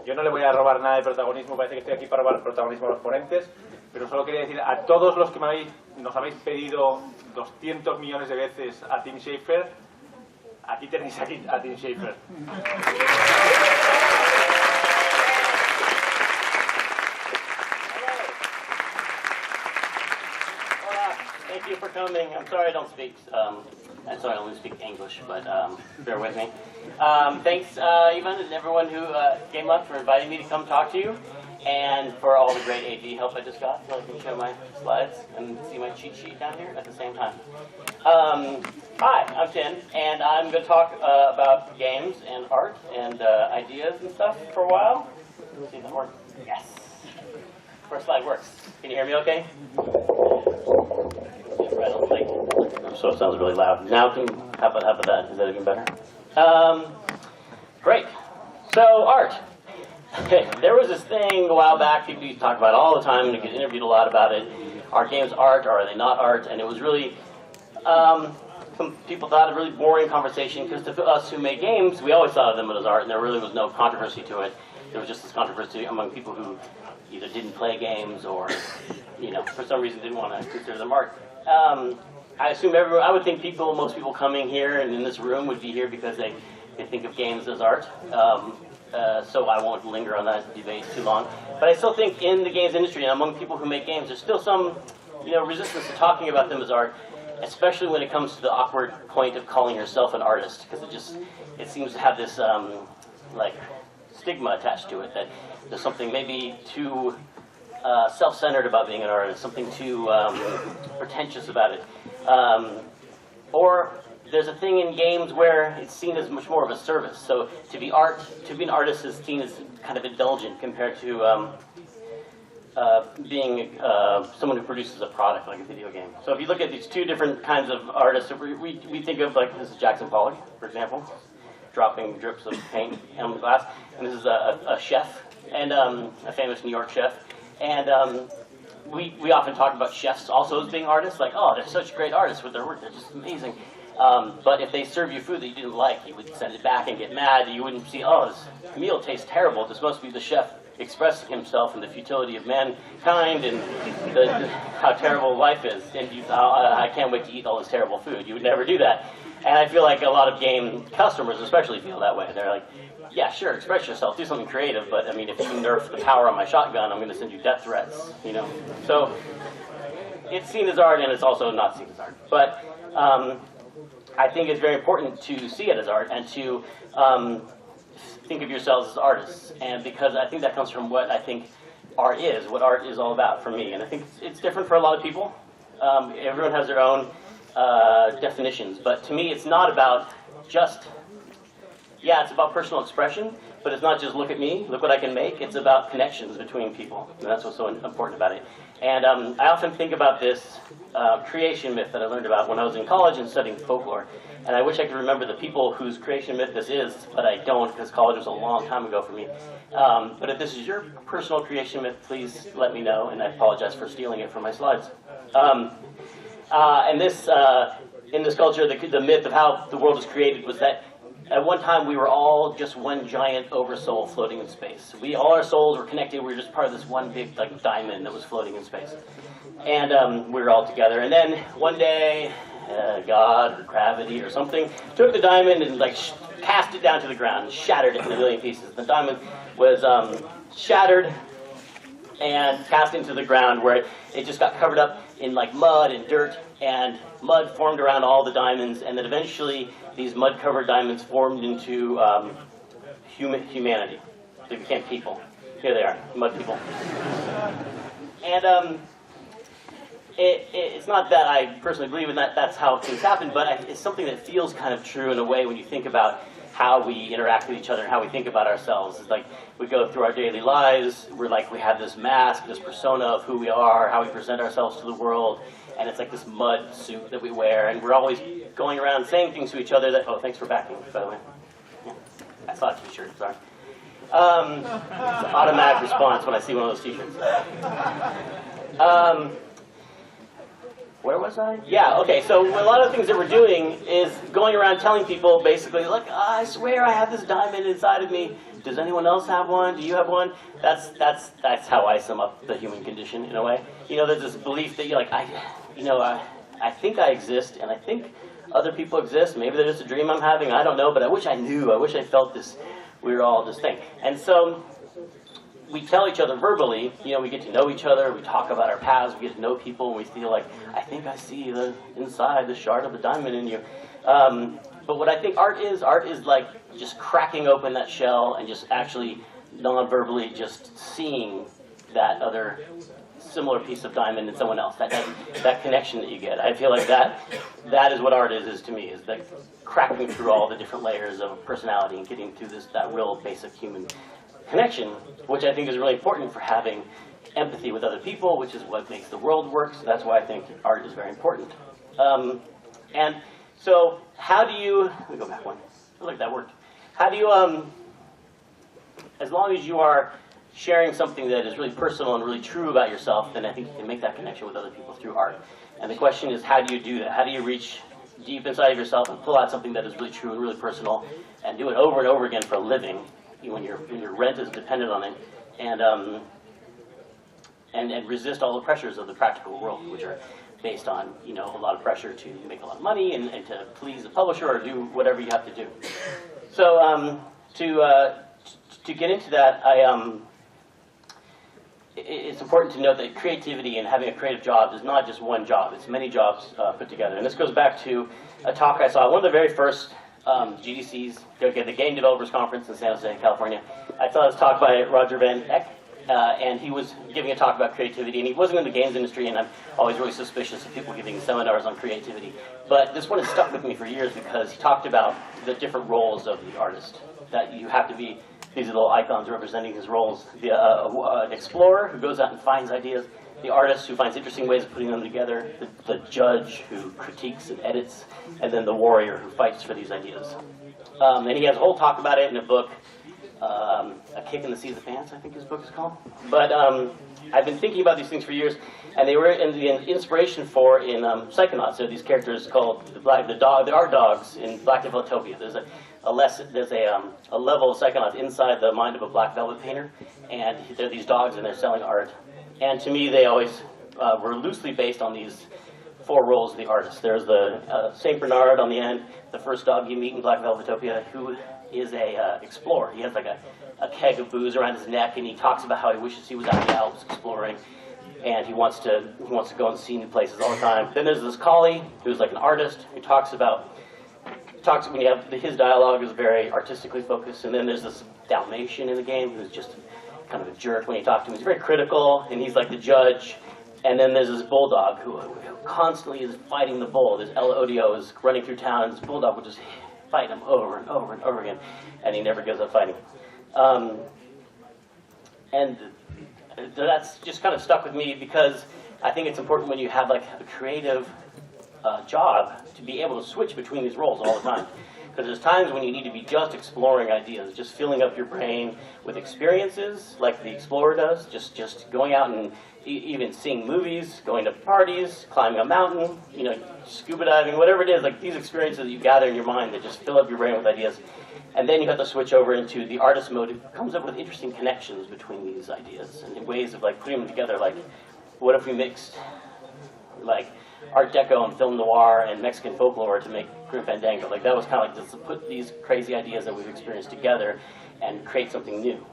Yo no le voy a robar nada de protagonismo, parece que estoy aquí para robar protagonismo a los ponentes, pero solo quería decir a todos los que nos habéis pedido 200 millones de veces a Team Schafer, aquí tenéis a Team Schafer. Thank you for coming. I'm sorry I don't speak. I'm sorry I only speak English, but bear with me. Thanks, Ivan, and everyone who came up for inviting me to come talk to you, and for all the great AV help I just got, so I can show my slides and see my cheat sheet down here at the same time. Hi, I'm Tim, and I'm going to talk about games and art and ideas and stuff for a while. Let's see if that works. Yes. First slide works. Can you hear me okay? Right on the mic. So it sounds really loud. Now, how about that? Is that even better? Great. So, art. There was this thing a while back, people used to talk about it all the time, and get interviewed a lot about it. Are games art, or are they not art? And it was really, some people thought a really boring conversation, because to us who make games, we always thought of them as art, and there really was no controversy to it. There was just this controversy among people who either didn't play games, or, for some reason didn't want to consider them art. I assume I would think most people coming here and in this room would be here because they think of games as art. So I won't linger on that debate too long. But I still think in the games industry and among people who make games, there's still some resistance to talking about them as art, especially when it comes to the awkward point of calling yourself an artist, because it seems to have this stigma attached to it, that there's something maybe too self-centered about being an artist, something too pretentious about it. Or there's a thing in games where it's seen as much more of a service. So to be an artist is seen as kind of indulgent compared to being someone who produces a product like a video game. So if you look at these two different kinds of artists, we think of, like, this is Jackson Pollock, for example, dropping drips of paint on the glass. And this is a chef, and a famous New York chef. And we often talk about chefs also as being artists, like, oh, they're such great artists with their work, they're just amazing. But if they serve you food that you didn't like, you would send it back and get mad. You wouldn't see, oh, this meal tastes terrible. This must be the chef expressing himself in the futility of mankind and how terrible life is. And I can't wait to eat all this terrible food. You would never do that. And I feel like a lot of game customers especially feel that way. They're like, yeah, sure, express yourself, do something creative, but I mean, if you nerf the power on my shotgun, I'm going to send you death threats, So it's seen as art, and it's also not seen as art. But I think it's very important to see it as art and to think of yourselves as artists. And because I think that comes from what I think art is, what art is all about for me. And I think it's different for a lot of people. Everyone has their own definitions. But to me, it's not about just... Yeah, it's about personal expression, but it's not just look at me, look what I can make. It's about connections between people, and that's what's so important about it. And I often think about this creation myth that I learned about when I was in college and studying folklore. And I wish I could remember the people whose creation myth this is, but I don't, because college was a long time ago for me. But if this is your personal creation myth, please let me know, and I apologize for stealing it from my slides. And this, in this culture, the myth of how the world was created was that at one time, we were all just one giant oversoul floating in space. All our souls were connected. We were just part of this one big diamond that was floating in space. And we were all together. And then one day, God or gravity or something took the diamond and cast it down to the ground and shattered it in a million pieces. The diamond was shattered and cast into the ground, where it just got covered up in mud and dirt, and mud formed around all the diamonds, and then eventually these mud-covered diamonds formed into humanity. They became people. Here they are, mud people. And it's not that I personally believe in that that's how things happen, but it's something that feels kind of true in a way when you think about how we interact with each other and how we think about ourselves. It's like we go through our daily lives, we have this mask, this persona of who we are, how we present ourselves to the world, and it's like this mud suit that we wear, and we're always going around saying things to each other that, oh, thanks for backing, by the way. Yeah, I saw a t-shirt, sorry. It's an automatic response when I see one of those t-shirts. Where was I? Yeah, okay, so a lot of the things that we're doing is going around telling people basically, look, I swear I have this diamond inside of me. Does anyone else have one? Do you have one? That's how I sum up the human condition in a way. You know, there's this belief that you're like, I think I exist, and I think other people exist. Maybe they're just a dream I'm having. I don't know, but I wish I knew. I wish I felt this. We were all this thing. And so we tell each other verbally, you know, we get to know each other, we talk about our paths, we get to know people, and we feel like, I think I see the inside, the shard of the diamond in you. But what I think art is like just cracking open that shell and just actually non-verbally just seeing that other similar piece of diamond in someone else, that connection that you get. I feel like that is what art is to me, is like cracking through all the different layers of personality and getting to that real basic human connection, which I think is really important for having empathy with other people, which is what makes the world work. So that's why I think art is very important. And so how do you, let me go back one. I like that worked. How do you, as long as you are sharing something that is really personal and really true about yourself, then I think you can make that connection with other people through art. And the question is, how do you do that? How do you reach deep inside of yourself and pull out something that is really true and really personal and do it over and over again for a living? When your rent is dependent on it, and resist all the pressures of the practical world, which are based on, you know, a lot of pressure to make a lot of money and to please the publisher or do whatever you have to do. So to get into that, it's important to note that creativity and having a creative job is not just one job; it's many jobs put together. And this goes back to a talk I saw, one of the very first GDC's, the Game Developers Conference in San Jose, California. I saw this talk by Roger Van Eck, and he was giving a talk about creativity, and he wasn't in the games industry, and I'm always really suspicious of people giving seminars on creativity. But this one has stuck with me for years because he talked about the different roles of the artist, that you have to be, these are little icons representing his roles, an explorer who goes out and finds ideas, the artist who finds interesting ways of putting them together, the judge who critiques and edits, and then the warrior who fights for these ideas. And he has a whole talk about it in a book, A Kick in the Seat of the Pants, I think his book is called. But I've been thinking about these things for years, and they were the inspiration for in Psychonauts. There are these characters called the art dogs in Black Velvetopia. There's a level of Psychonauts inside the mind of a black velvet painter, and they're these dogs and they're selling art. And to me, they always were loosely based on these four roles of the artist. There's the Saint Bernard on the end, the first dog you meet in Black Velvetopia, who is a explorer. He has like a keg of booze around his neck, and he talks about how he wishes he was out in the Alps exploring, and he wants to go and see new places all the time. Then there's this collie who's like an artist who when you have his dialogue is very artistically focused, and then there's this Dalmatian in the game who's just kind of a jerk when you talk to him. He's very critical, and he's like the judge. And then there's this bulldog who constantly is fighting the bull. This El Odio is running through town, and this bulldog will just fight him over and over and over again, and he never gives up fighting. And that's just kind of stuck with me because I think it's important when you have like a creative job to be able to switch between these roles all the time. Because there's times when you need to be just exploring ideas, just filling up your brain with experiences like the explorer does, just going out and even seeing movies, going to parties, climbing a mountain, you know, scuba diving, whatever it is, like these experiences that you gather in your mind that just fill up your brain with ideas. And then you have to switch over into the artist mode. It comes up with interesting connections between these ideas and ways of like putting them together. Like, what if we mixed like Art Deco and film noir and Mexican folklore to make Grim Fandango? Like that was kind of like to put these crazy ideas that we've experienced together and create something new.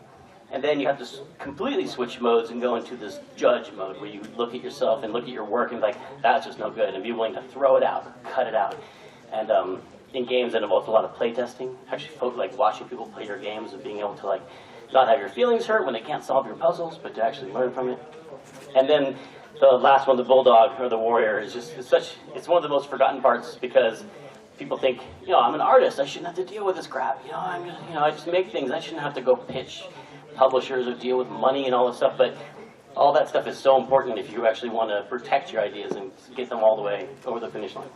And then you have to completely switch modes and go into this judge mode where you look at yourself and look at your work and like, that's just no good, and be willing to throw it out, cut it out. And in games that involves a lot of play testing, actually like watching people play your games and being able to like not have your feelings hurt when they can't solve your puzzles, but to actually learn from it. And then the last one, the bulldog or the warrior, is just it's one of the most forgotten parts because people think, you know, I'm an artist, I shouldn't have to deal with this crap. You know, I just make things, I shouldn't have to go pitch publishers or deal with money and all this stuff. But all that stuff is so important if you actually want to protect your ideas and get them all the way over the finish line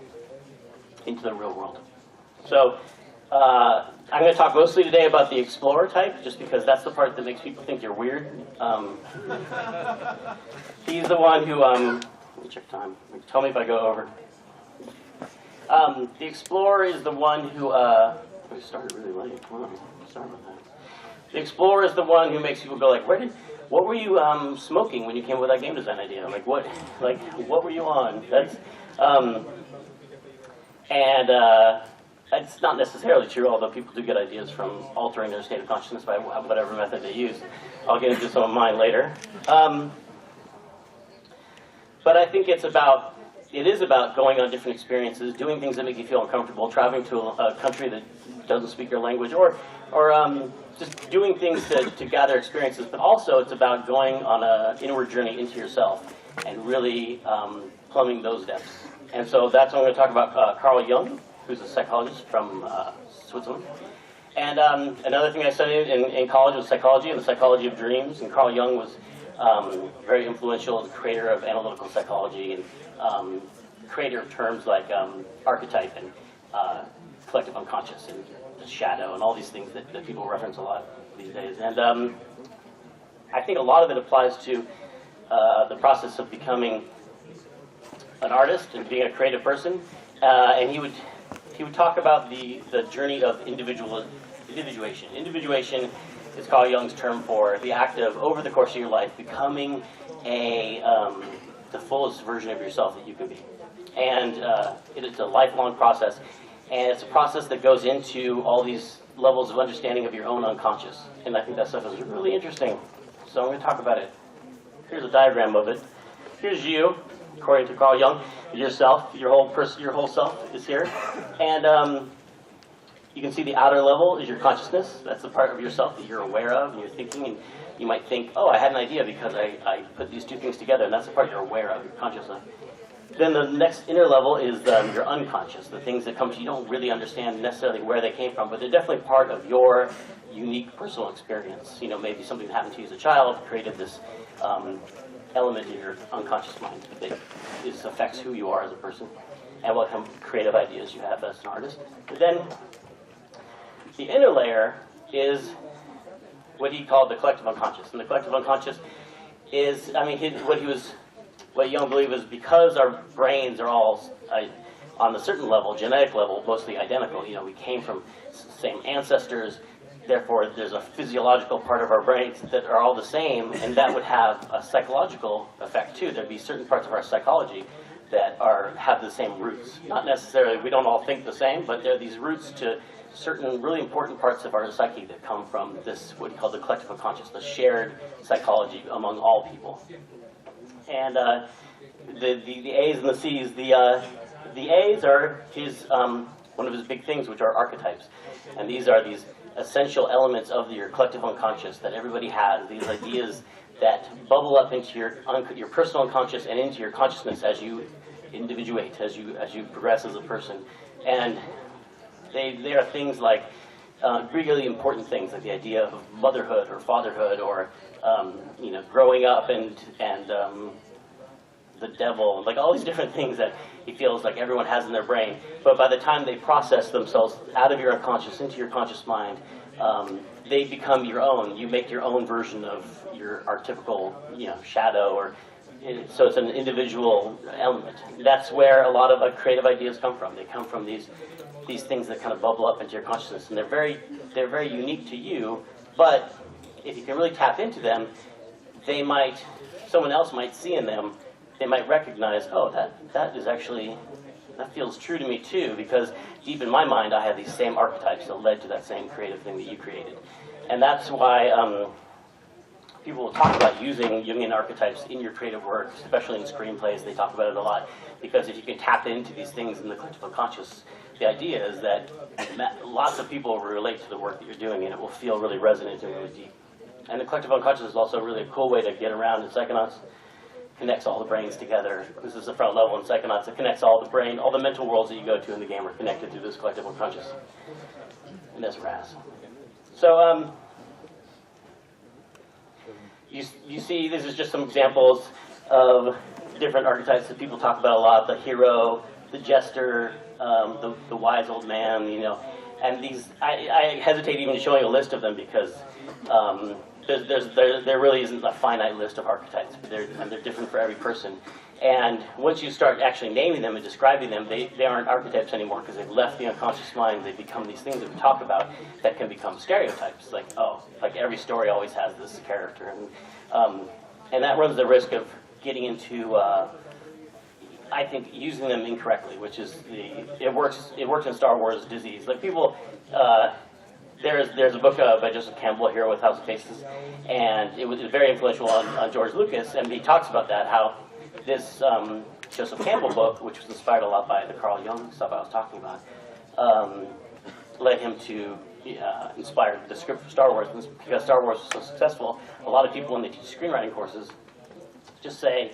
into the real world. So I'm going to talk mostly today about the explorer type, just because that's the part that makes people think you're weird. He's the one who Let me check time. Tell me if I go over. The explorer is the one who, we started really late. Wow, sorry about that. The explorer is the one who makes people go like, what were you smoking when you came up with that game design idea? Like what were you on? That's, it's not necessarily true, although people do get ideas from altering their state of consciousness by whatever method they use. I'll get into some of mine later. But I think it is about going on different experiences, doing things that make you feel uncomfortable, traveling to a country that doesn't speak your language, or just doing things to gather experiences. But also it's about going on an inward journey into yourself and really plumbing those depths. And so that's what I'm going to talk about Carl Jung, who's a psychologist from Switzerland. And another thing I studied in college was psychology and the psychology of dreams. And Carl Jung was very influential, the creator of analytical psychology and creator of terms like archetype and collective unconscious and the shadow and all these things that people reference a lot these days. And I think a lot of it applies to the process of becoming an artist and being a creative person. And he would talk about the journey of individuation. Individuation is Carl Jung's term for the act of, over the course of your life, becoming the fullest version of yourself that you can be. And it's a lifelong process. And it's a process that goes into all these levels of understanding of your own unconscious. And I think that stuff is really interesting. So I'm going to talk about it. Here's a diagram of it. Here's you, according to Carl Jung, yourself, your whole self is here. And you can see the outer level is your consciousness. That's the part of yourself that you're aware of and you're thinking. And you might think, oh, I had an idea because I put these two things together. And that's the part you're aware of, you're conscious of. Then the next inner level is your unconscious, the things that come to you. You don't really understand necessarily where they came from, but they're definitely part of your unique personal experience. You know, maybe something that happened to you as a child created this element in your unconscious mind that affects who you are as a person and what kind of creative ideas you have as an artist. But then the inner layer is what he called the collective unconscious. And the collective unconscious is, what Jung believed was because our brains are all, on a certain level, genetic level, mostly identical. You know, we came from the same ancestors, therefore there's a physiological part of our brains that are all the same, and that would have a psychological effect too. There'd be certain parts of our psychology that have the same roots. Not necessarily, we don't all think the same, but there are these roots to certain really important parts of our psyche that come from this, what he called the collective unconscious, the shared psychology among all people. And the A's and the C's, the A's are one of his big things, which are archetypes. And these are these essential elements of your collective unconscious that everybody has, these ideas that bubble up into your personal unconscious and into your consciousness as you individuate, as you progress as a person. And they are things like really important things, like the idea of motherhood or fatherhood or growing up and the devil, like all these different things that he feels like everyone has in their brain. But by the time they process themselves out of your unconscious into your conscious mind, they become your own. You make your own version of your archetypical, shadow, so it's an individual element. That's where a lot of creative ideas come from. They come from these things that kind of bubble up into your consciousness, and they're very unique to you. But if you can really tap into them, someone else might see in them. They might recognize, oh, that feels true to me too, because deep in my mind I have these same archetypes that led to that same creative thing that you created. And that's why people will talk about using Jungian archetypes in your creative work, especially in screenplays. They talk about it a lot, because if you can tap into these things in the collective unconscious, the idea is that lots of people will relate to the work that you're doing, and it will feel really resonant and really deep. And the collective unconscious is also really a cool way to get around in psychonauts. Connects all the brains together. This is the front level in psychonauts. It connects all the mental worlds that you go to in the game are connected through this collective unconscious. And that's RAS. So you see, this is just some examples of different archetypes that people talk about a lot: the hero, the jester, the wise old man. And these, I hesitate even showing a list of them because there really isn't a finite list of archetypes, but they're different for every person. And once you start actually naming them and describing them, they aren't archetypes anymore because they've left the unconscious mind. They become these things that we talk about that can become stereotypes. Like, oh, like every story always has this character. And that runs the risk of getting into, I think, using them incorrectly, which is it works in Star Wars disease. Like people, there's a book by Joseph Campbell, Hero with House of Faces, and it was very influential on George Lucas, and he talks about that, how this Joseph Campbell book, which was inspired a lot by the Carl Jung stuff I was talking about, led him to inspire the script for Star Wars. And because Star Wars was so successful, a lot of people, when they teach screenwriting courses, just say,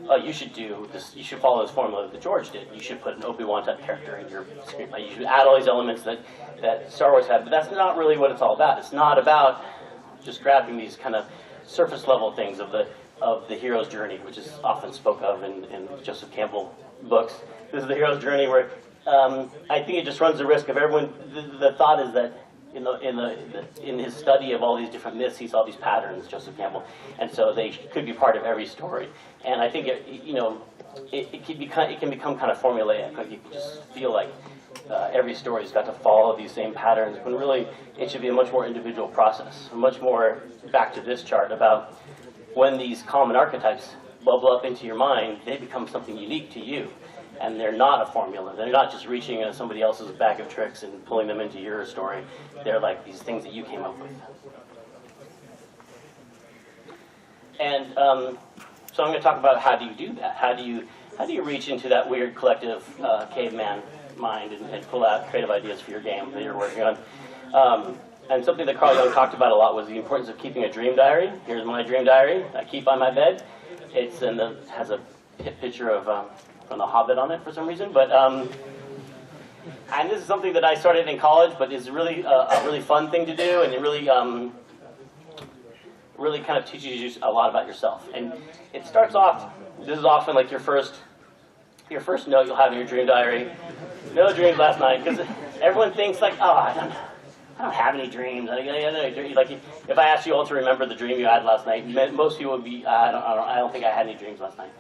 oh, you should do this, you should follow this formula that George did. You should put an Obi-Wan type character in your screenplay. You should add all these elements that Star Wars had. But that's not really what it's all about. It's not about just grabbing these kind of surface level things of the hero's journey, which is often spoke of in Joseph Campbell books. This is the hero's journey where I think it just runs the risk of everyone. The thought is that in his study of all these different myths, he saw these patterns, Joseph Campbell, and so they could be part of every story. And I think it can become kind of formulaic. Like you can just feel like every story's got to follow these same patterns, when really it should be a much more individual process, much more back to this chart about when these common archetypes bubble up into your mind, they become something unique to you. And they're not a formula. They're not just reaching into somebody else's bag of tricks and pulling them into your story. They're like these things that you came up with. And so I'm going to talk about how do you do that? How do you reach into that weird collective caveman mind and pull out creative ideas for your game that you're working on? And something that Carl Jung talked about a lot was the importance of keeping a dream diary. Here's my dream diary. I keep by my bed. It has a picture of from The Hobbit on it for some reason. But and this is something that I started in college, but is really a really fun thing to do, and it really really kind of teaches you a lot about yourself. And it starts off. This is often like your first note you'll have in your dream diary. No dreams last night, because everyone thinks like, oh, I don't have any dreams. Like if I asked you all to remember the dream you had last night, most people would be, I don't think I had any dreams last night.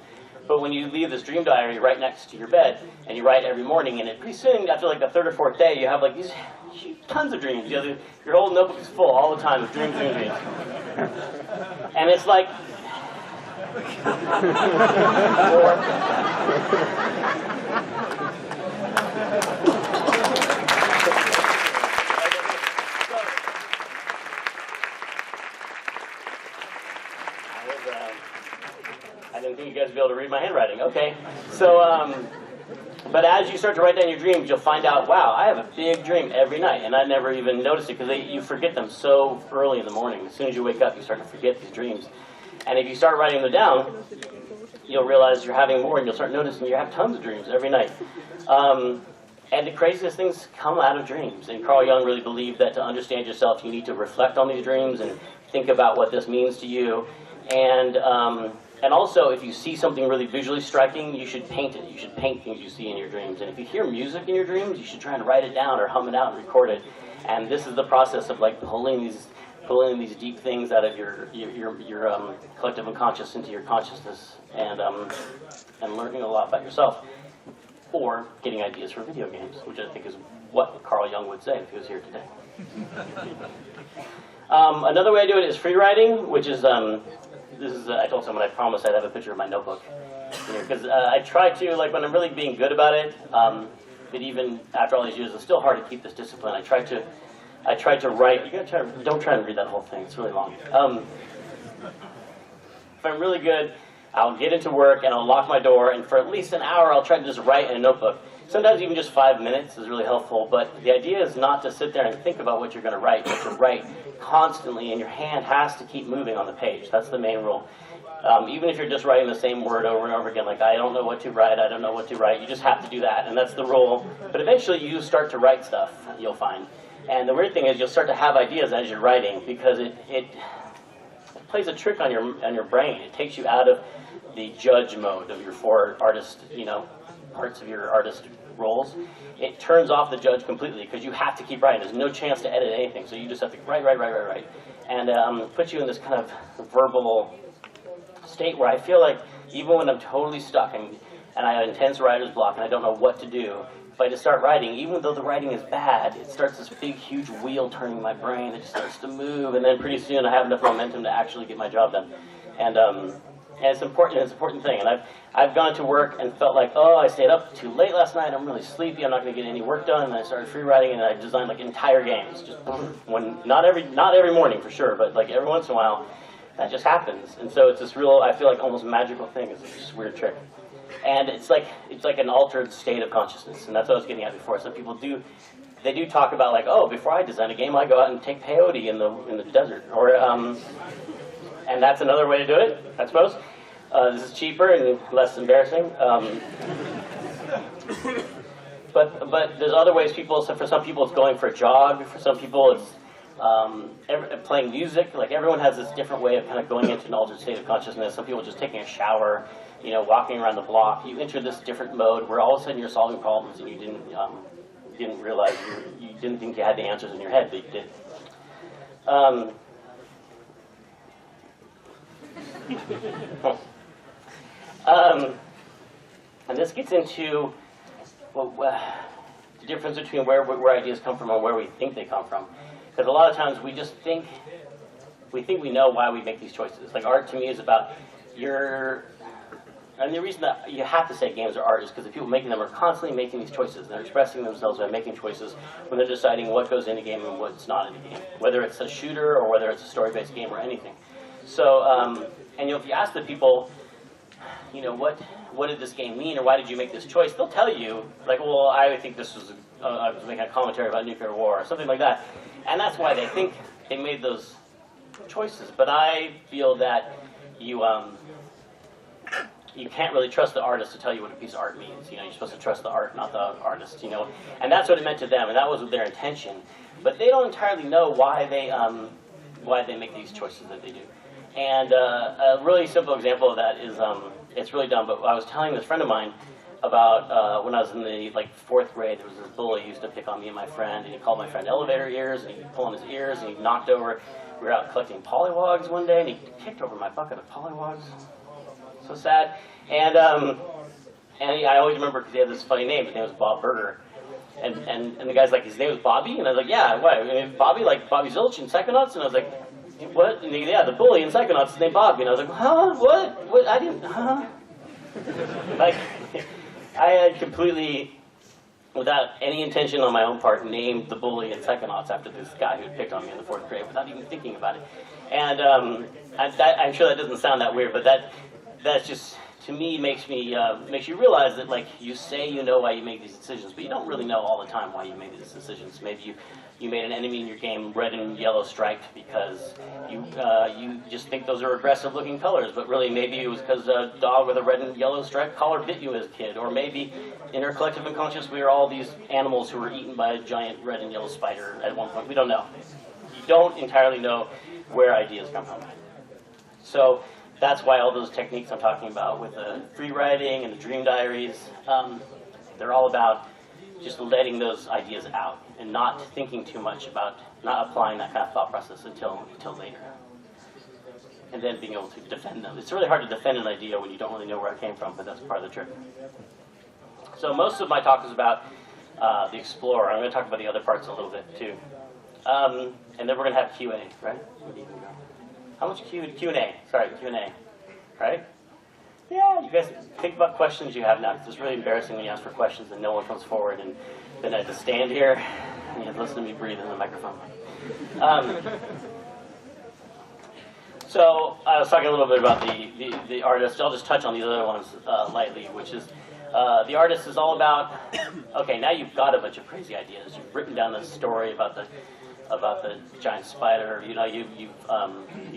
But when you leave this dream diary right next to your bed, and you write every morning, and pretty soon, after like the third or fourth day, you have like these tons of dreams. Your whole notebook is full all the time of dreams. And it's like, I didn't think you guys would be able to read my handwriting. Okay. So, but as you start to write down your dreams, you'll find out, wow, I have a big dream every night, and I never even noticed it because you forget them so early in the morning. As soon as you wake up, you start to forget these dreams. And if you start writing them down, you'll realize you're having more, and you'll start noticing you have tons of dreams every night. And the craziest things come out of dreams. And Carl Jung really believed that to understand yourself, you need to reflect on these dreams and think about what this means to you. And also, if you see something really visually striking, you should paint it. You should paint things you see in your dreams. And if you hear music in your dreams, you should try and write it down or hum it out and record it. And this is the process of like pulling these deep things out of your collective unconscious into your consciousness, and learning a lot about yourself, or getting ideas for video games, which I think is what Carl Jung would say if he was here today. Another way I do it is free writing, which is I told someone I promised I'd have a picture of my notebook, because I try to, like, when I'm really being good about it, but even after all these years, it's still hard to keep this discipline. I try to write. Don't try and read that whole thing. It's really long. If I'm really good, I'll get into work and I'll lock my door, and for at least an hour, I'll try to just write in a notebook. Sometimes even just 5 minutes is really helpful, but the idea is not to sit there and think about what you're going to write, but to write constantly, and your hand has to keep moving on the page. That's the main rule. Even if you're just writing the same word over and over again, like, I don't know what to write, you just have to do that, and that's the rule. But eventually you start to write stuff, you'll find. And the weird thing is you'll start to have ideas as you're writing, because it plays a trick on your brain. It takes you out of the judge mode of your four artist, parts of your artist rolls, it turns off the judge completely because you have to keep writing. There's no chance to edit anything, so you just have to write, and put you in this kind of verbal state where I feel like even when I'm totally stuck and I have intense writer's block and I don't know what to do, if I just start writing, even though the writing is bad, it starts this big, huge wheel turning my brain. It just starts to move, and then pretty soon I have enough momentum to actually get my job done. And it's important. It's an important thing. And I've gone to work and felt like, oh, I stayed up too late last night. I'm really sleepy. I'm not going to get any work done. And I started free writing, and I designed like entire games. Just when not every morning for sure, but like every once in a while, that just happens. And so it's this real, I feel like almost magical thing. It's this weird trick. And it's like an altered state of consciousness, and that's what I was getting at before. Some people do talk about like, oh, before I design a game, I go out and take peyote in the desert, or and that's another way to do it, I suppose. This is cheaper and less embarrassing. But there's other ways people. So for some people, it's going for a jog. For some people, it's playing music. Like everyone has this different way of kind of going into an altered state of consciousness. Some people just taking a shower. Walking around the block, you enter this different mode where all of a sudden you're solving problems and you didn't realize you didn't think you had the answers in your head, but you did. And this gets into the difference between where ideas come from and where we think they come from. Because a lot of times we just think we know why we make these choices. Like art to me is about and the reason that you have to say games are art is because the people making them are constantly making these choices. They're expressing themselves by making choices when they're deciding what goes in a game and what's not in a game, whether it's a shooter or whether it's a story-based game or anything. So, and if you ask the people, what did this game mean or why did you make this choice, they'll tell you, like, well, I think this was, I was making a commentary about nuclear war or something like that. And that's why they think they made those choices. But I feel that you can't really trust the artist to tell you what a piece of art means. You're supposed to trust the art, not the artist. And that's what it meant to them, and that was their intention. But they don't entirely know why they make these choices that they do. And a really simple example of that is, it's really dumb, but I was telling this friend of mine about when I was in the 4th grade. There was this bully who used to pick on me and my friend, and he called my friend elevator ears, and he'd pull on his ears, and he knocked over. We were out collecting pollywogs one day, and he kicked over my bucket of pollywogs. So sad. And I always remember because he had this funny name. His name was Bob Berger. And the guy's like, his name was Bobby? And I was like, yeah, what? I mean, Bobby, like Bobby Zilch in Psychonauts? And I was like, what? And he, yeah, the bully in Psychonauts is named Bobby. And I was like, huh? What? I didn't, huh? Like, I had completely, without any intention on my own part, named the bully in Psychonauts after this guy who had picked on me in the 4th grade without even thinking about it. And I'm sure that doesn't sound that weird, but that's just, to me, makes you realize that, like, you say you know why you make these decisions, but you don't really know all the time why you make these decisions. Maybe you made an enemy in your game red and yellow striped because you just think those are aggressive-looking colors, but really maybe it was because a dog with a red and yellow striped collar bit you as a kid, or maybe in our collective unconscious we are all these animals who were eaten by a giant red and yellow spider at one point. We don't know. You don't entirely know where ideas come from. So that's why all those techniques I'm talking about with the free writing and the dream diaries, they're all about just letting those ideas out and not thinking too much about, not applying that kind of thought process until later. And then being able to defend them. It's really hard to defend an idea when you don't really know where it came from, but that's part of the trick. So most of my talk is about the explorer. I'm going to talk about the other parts a little bit too. And then we're going to have QA, right? Where do you go? How much Q&A? Sorry, Q&A. Right? Yeah, you guys think about questions you have now. It's really embarrassing when you ask for questions and no one comes forward, and then I have to stand here and you have to listen to me breathe in the microphone. So I was talking a little bit about the artist. I'll just touch on the other ones lightly, which is the artist is all about, okay, now you've got a bunch of crazy ideas. You've written down this story about the giant spider. You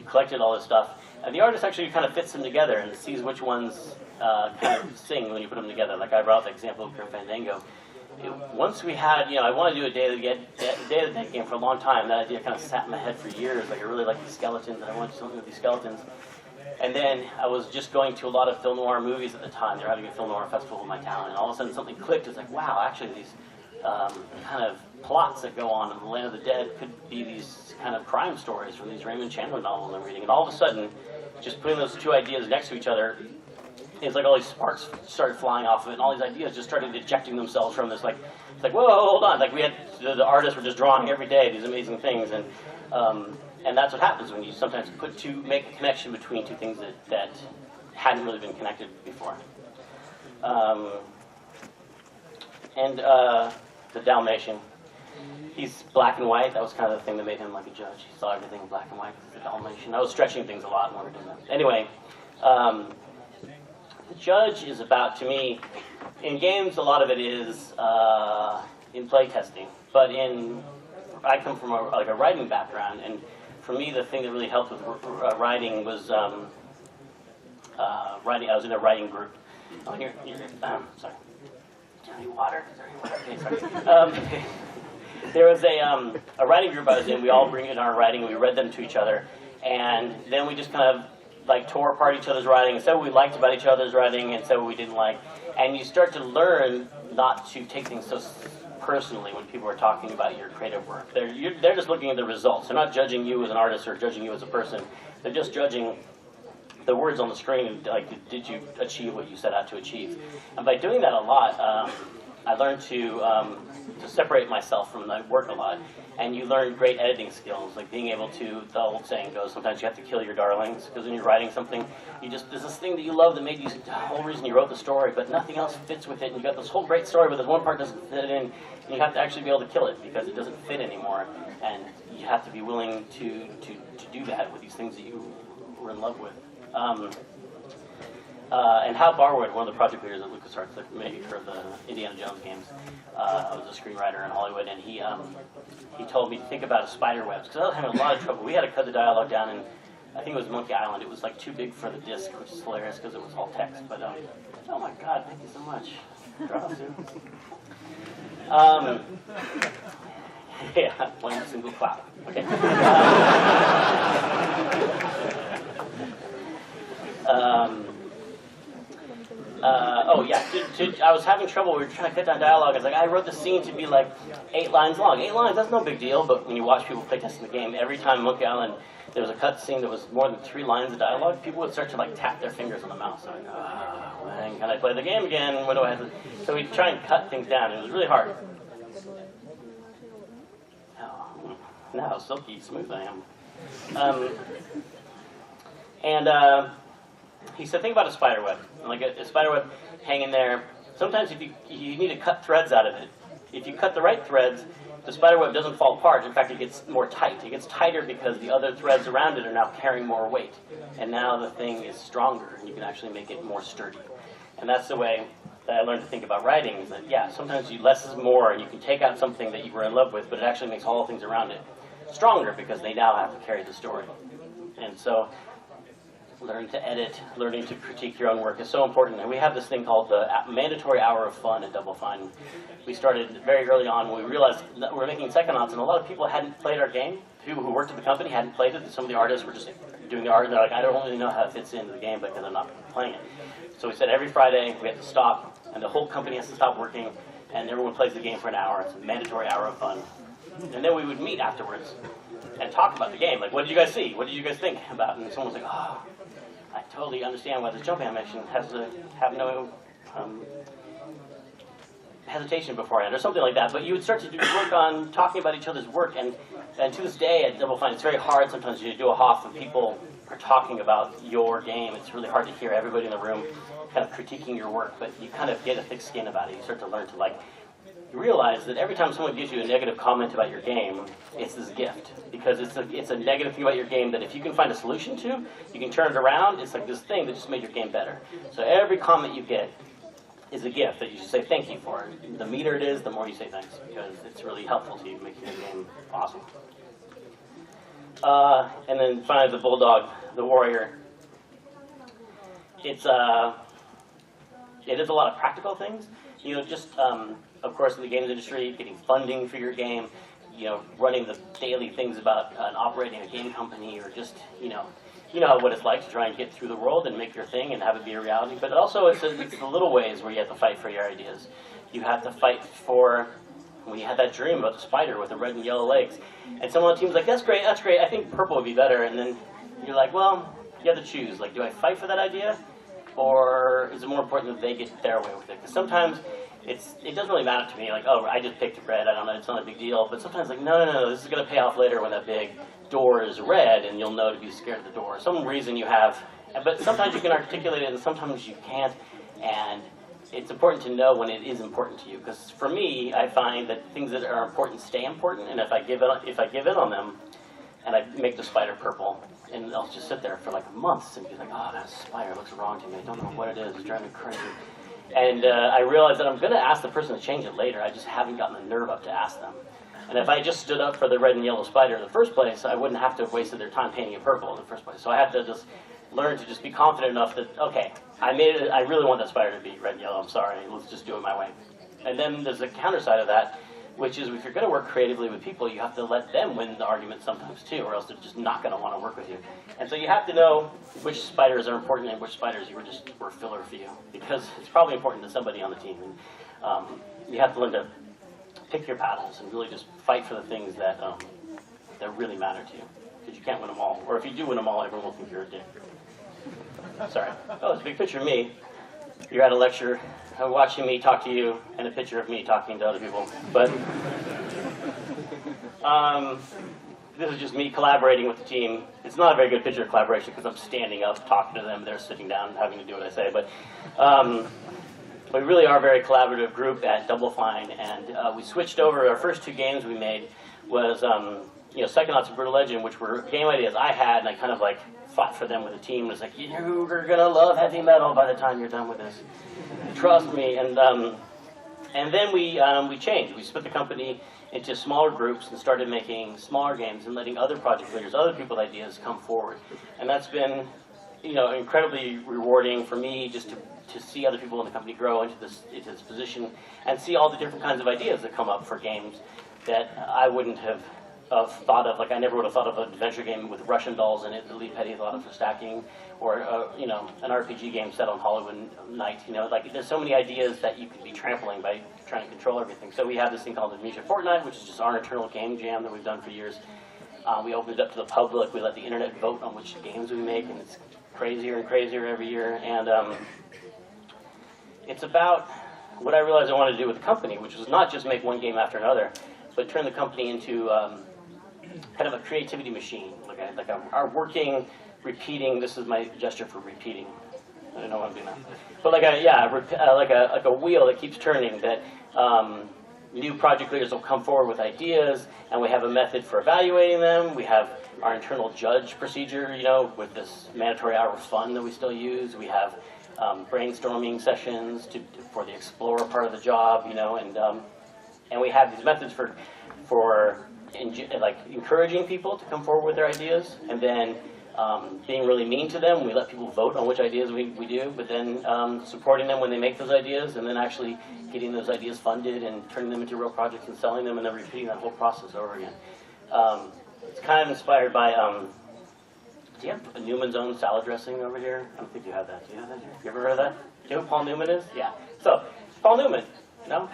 collected all this stuff. And the artist actually kind of fits them together and sees which ones kind of sing when you put them together. Like I brought the example of Grim Fandango. Once we had, I wanted to do a Day of the Dead game for a long time. That idea kind of sat in my head for years. Like I really like these skeletons, and I wanted to do something with these skeletons. And then I was just going to a lot of film noir movies at the time. They were having a film noir festival in my town, and all of a sudden something clicked. It's like, wow, actually these kind of plots that go on in the Land of the Dead could be these kind of crime stories from these Raymond Chandler novels I'm reading. And all of a sudden, just putting those two ideas next to each other, it's like all these sparks started flying off of it, and all these ideas just started ejecting themselves from this. Like, it's like, whoa, hold on! Like we had the artists were just drawing every day these amazing things, and that's what happens when you sometimes make a connection between two things that hadn't really been connected before. The Dalmatian. He's black and white. That was kind of the thing that made him like a judge. He saw everything in black and white. The Dalmatian. I was stretching things a lot when we were doing that. Anyway, the judge is about, to me, in games, a lot of it is in play testing. But I come from a writing background, and for me, the thing that really helped with writing was writing. I was in a writing group. Oh, here, sorry. Is there any water? Okay, sorry. There was a writing group I was in. We all bring in our writing, and we read them to each other, and then we just kind of like tore apart each other's writing, and said what we liked about each other's writing, and said what we didn't like. And you start to learn not to take things so personally when people are talking about your creative work. They're just looking at the results. They're not judging you as an artist or judging you as a person. They're just judging the words on the screen, like, did you achieve what you set out to achieve? And by doing that a lot, I learned to separate myself from the work a lot. And you learn great editing skills, like being able to, the old saying goes, sometimes you have to kill your darlings, because when you're writing something, there's this thing that you love that made you, the whole reason you wrote the story, but nothing else fits with it, and you got this whole great story, but this one part doesn't fit in, and you have to actually be able to kill it, because it doesn't fit anymore. And you have to be willing to do that with these things that you were in love with. And Hal Barwood, one of the project leaders at LucasArts, that maybe heard the Indiana Jones games, was a screenwriter in Hollywood, and he told me to think about a spider webs, because I was having a lot of trouble. We had to cut the dialogue down, and I think it was Monkey Island. It was like too big for the disc, which is hilarious because it was all text. But oh my God, thank you so much. Yeah, one single clap. Okay. Oh yeah, I was having trouble. We were trying to cut down dialogue. I was like, I wrote the scene to be like 8 lines long. 8 lines, that's no big deal. But when you watch people play testing the game, every time Monkey Island there was a cut scene that was more than 3 lines of dialogue, people would start to like tap their fingers on the mouse. So when can I play the game again? What do I have to? So we'd try and cut things down. It was really hard. Oh, now how silky smooth I am. He said, think about a spider web. Like a spider web hanging there. Sometimes if you need to cut threads out of it. If you cut the right threads, the spider web doesn't fall apart. In fact, it gets more tight. It gets tighter because the other threads around it are now carrying more weight. And now the thing is stronger, and you can actually make it more sturdy. And that's the way that I learned to think about writing, is that, yeah, sometimes less is more, and you can take out something that you were in love with, but it actually makes all the things around it stronger because they now have to carry the story. And so learning to edit, learning to critique your own work is so important. And we have this thing called the mandatory hour of fun at Double Fine. We started very early on when we realized that we were making Psychonauts, and a lot of people hadn't played our game. People who worked at the company hadn't played it. Some of the artists were just doing the art, and they're like, I don't really know how it fits into the game because I'm not playing it. So we said every Friday we have to stop, and the whole company has to stop working, and everyone plays the game for an hour. It's a mandatory hour of fun. And then we would meet afterwards and talk about the game. Like, what did you guys see? What did you guys think about it? And someone was like, oh, I totally understand why this jump animation has to have no hesitation beforehand, or something like that. But you would start to work on talking about each other's work, and to this day at Double Fine, it's very hard sometimes you do a HOF and people are talking about your game. It's really hard to hear everybody in the room kind of critiquing your work, but you kind of get a thick skin about it. You start to learn to like, you realize that every time someone gives you a negative comment about your game, it's this gift. Because it's a negative thing about your game that if you can find a solution to, you can turn it around. It's like this thing that just made your game better. So every comment you get is a gift that you should say thank you for. The meaner it is, the more you say thanks, because it's really helpful to you, making your game awesome. And then finally the bulldog, the warrior. It is a lot of practical things. You know, just of course in the games industry, getting funding for your game, you know, running the daily things about operating a game company, or just, you know, you know what it's like to try and get through the world and make your thing and have it be a reality. But also it's the little ways where you have to fight for your ideas. You have to fight for, when you had that dream about the spider with the red and yellow legs, and someone on the team's like, that's great, I think purple would be better, and then you're like, well, you have to choose. Like, do I fight for that idea, or is it more important that they get their way with it? Because sometimes it doesn't really matter to me, like, oh, I just picked red, I don't know, it's not a big deal. But sometimes, like, no, this is going to pay off later when that big door is red, and you'll know to be scared of the door. Some reason you have, but sometimes you can articulate it, and sometimes you can't, and it's important to know when it is important to you. Because for me, I find that things that are important stay important, and if I give in on them, and I make the spider purple, and I'll just sit there for like months and be like, oh, that spider looks wrong to me, I don't know what it is, it's driving me crazy. And I realize that I'm going to ask the person to change it later, I just haven't gotten the nerve up to ask them. And if I just stood up for the red and yellow spider in the first place, I wouldn't have to have wasted their time painting it purple in the first place. So I have to just learn to just be confident enough that, okay, I really want that spider to be red and yellow, I'm sorry, let's just do it my way. And then there's a counter side of that, which is if you're going to work creatively with people, you have to let them win the argument sometimes too, or else they're just not going to want to work with you. And so you have to know which spiders are important and which spiders were filler for you, because it's probably important to somebody on the team. And you have to learn to pick your battles and really just fight for the things that really matter to you, because you can't win them all. Or if you do win them all, everyone will think you're a dick. Sorry. Oh, it's a big picture of me. You're at a lecture, watching me talk to you, and a picture of me talking to other people. But this is just me collaborating with the team. It's not a very good picture of collaboration because I'm standing up, talking to them, they're sitting down, having to do what I say. But we really are a very collaborative group at Double Fine, and we switched over. Our first two games we made was Psychonauts and Brutal Legend, which were game ideas I had, and I kind of like fought for them with the team. It was like, you're gonna love heavy metal by the time you're done with this. Trust me. And then we changed. We split the company into smaller groups and started making smaller games and letting other project leaders, other people's ideas come forward. And that's been, incredibly rewarding for me, just to see other people in the company grow into this position and see all the different kinds of ideas that come up for games that I wouldn't have thought of. Like, I never would have thought of an adventure game with Russian dolls in it that Lee Petty thought of for stacking, or an RPG game set on Hollywood night. Like, there's so many ideas that you could be trampling by trying to control everything. So we have this thing called Amnesia Fortnite, which is just our internal game jam that we've done for years. We opened it up to the public. We let the internet vote on which games we make, and it's crazier and crazier every year. And it's about what I realized I wanted to do with the company, which was not just make one game after another, but turn the company into kind of a creativity machine, like our working, repeating. This is my gesture for repeating. I don't know what I'm doing now, but like a wheel that keeps turning. That new project leaders will come forward with ideas, and we have a method for evaluating them. We have our internal judge procedure, with this mandatory hour of fun that we still use. We have brainstorming sessions for the explorer part of the job, and we have these methods for encouraging people to come forward with their ideas, and then being really mean to them. We let people vote on which ideas we do, but then supporting them when they make those ideas, and then actually getting those ideas funded and turning them into real projects and selling them, and then repeating that whole process over again. It's kind of inspired by, do you have a Newman's Own salad dressing over here? I don't think you have that. Do you have that here? You ever heard of that? Do you know who Paul Newman is? Yeah. So, Paul Newman. No?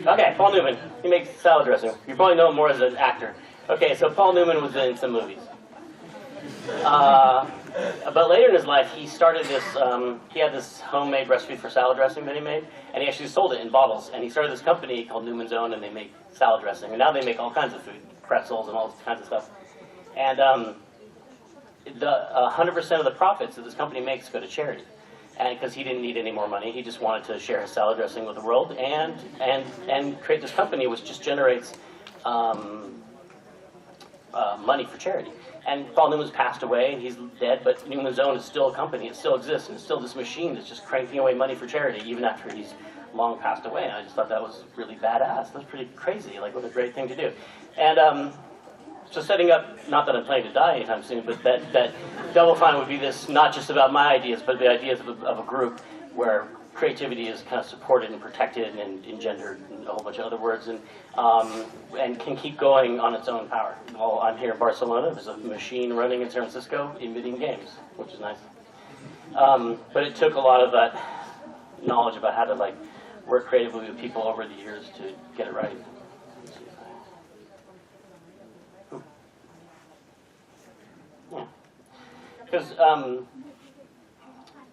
Okay, Paul Newman. He makes salad dressing. You probably know him more as an actor. Okay, so Paul Newman was in some movies. But later in his life, he started this, he had this homemade recipe for salad dressing that he made, and he actually sold it in bottles. And he started this company called Newman's Own, and they make salad dressing. And now they make all kinds of food, pretzels and all kinds of stuff. And 100% of the profits that this company makes go to charity. And because he didn't need any more money, he just wanted to share his salad dressing with the world and create this company which just generates money for charity. And Paul Newman's passed away, and he's dead, but Newman's Own is still a company. It still exists, and it's still this machine that's just cranking away money for charity, even after he's long passed away. And I just thought that was really badass. That's pretty crazy. Like, what a great thing to do. And so setting up, not that I'm planning to die anytime soon, but that Double Fine would be this, not just about my ideas, but the ideas of a group where creativity is kind of supported and protected and engendered and a whole bunch of other words, and can keep going on its own power. Well, I'm here in Barcelona. There's a machine running in San Francisco emitting games, which is nice. But it took a lot of that knowledge about how to like work creatively with people over the years to get it right. Yeah, because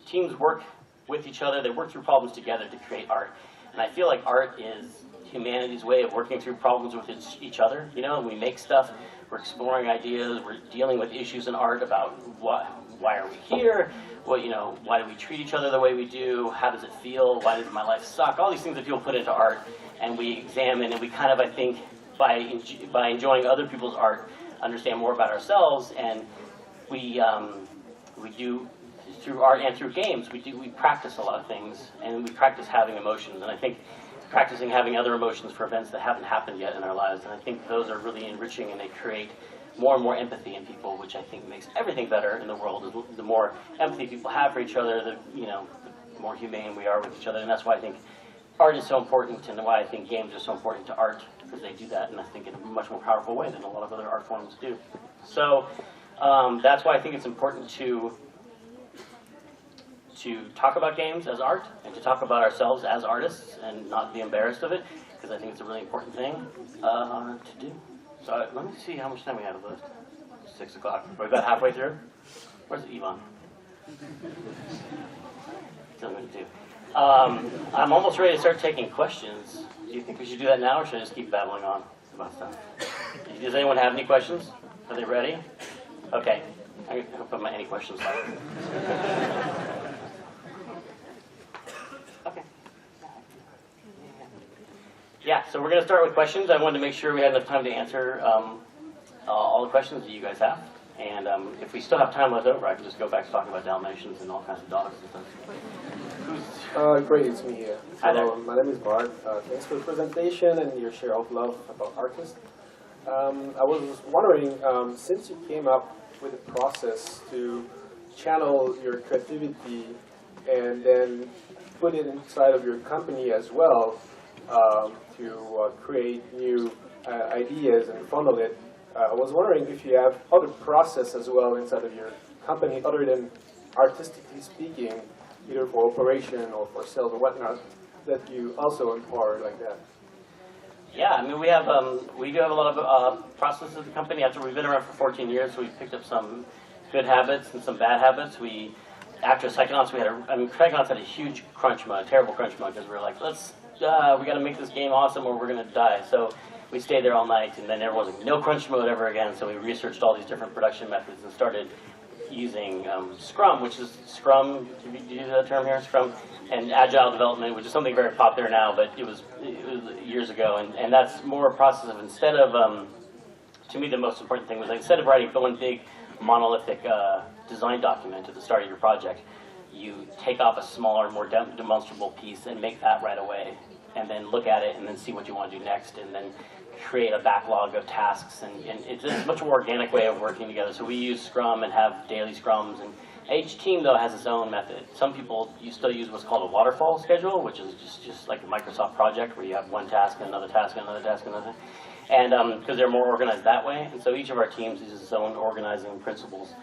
teams work with each other. They work through problems together to create art, and I feel like art is humanity's way of working through problems with each other. You know, we make stuff. We're exploring ideas. We're dealing with issues in art about why are we here? What, you know, why do we treat each other the way we do? How does it feel? Why does my life suck? All these things that people put into art, and we examine, and we kind of, I think, by enjoying other people's art, understand more about ourselves, and we do, through art and through games, we practice a lot of things, and we practice having emotions, and I think practicing having other emotions for events that haven't happened yet in our lives, and I think those are really enriching, and they create more and more empathy in people, which I think makes everything better in the world. The more empathy people have for each other, the more humane we are with each other, and that's why I think art is so important, and why I think games are so important to art, because they do that, and I think in a much more powerful way than a lot of other art forms do. So that's why I think it's important to talk about games as art, and to talk about ourselves as artists, and not be embarrassed of it, because I think it's a really important thing to do. So let me see how much time we have left. 6 o'clock. We're about halfway through. Where's Ivan? Something to do. I'm almost ready to start taking questions. Do you think we should do that now, or should I just keep babbling on about stuff? Does anyone have any questions? Are they ready? Okay. I'm going to put my any questions on. Okay. Yeah, so we're going to start with questions. I wanted to make sure we had enough time to answer all the questions that you guys have. And if we still have time left over, I can just go back to talking about Dalmatians and all kinds of dogs and stuff. Great, it's me here. Hi there. My name is Bart. Thanks for the presentation and your share of love about artists. I was wondering, since you came up with a process to channel your creativity and then put it inside of your company as well, to create new ideas and funnel it, I was wondering if you have other process as well inside of your company other than artistically speaking, either for operation or for sales or whatnot, that you also empower like that. Yeah, I mean, we do have a lot of processes at the company. After we've been around for 14 years, so we've picked up some good habits and some bad habits. After Psychonauts, Psychonauts had a huge crunch mode, terrible crunch mode, because we were like, we got to make this game awesome or we're going to die. So we stayed there all night, and then everyone was like, no crunch mode ever again. So we researched all these different production methods and started using Scrum, which is Scrum, did you use that term here? Scrum, and Agile development, which is something very popular now, but it was years ago. And that's more a process of, instead of, to me the most important thing was, like, instead of writing one big monolithic design document at the start of your project, you take off a smaller, more demonstrable piece and make that right away, and then look at it and then see what you want to do next, and then create a backlog of tasks, and it's a much more organic way of working together. So we use Scrum and have daily Scrums, and each team, though, has its own method. Some people still use what's called a waterfall schedule, which is just like a Microsoft project where you have one task and another task and another task and another, and because they're more organized that way. And so each of our teams uses its own organizing principles.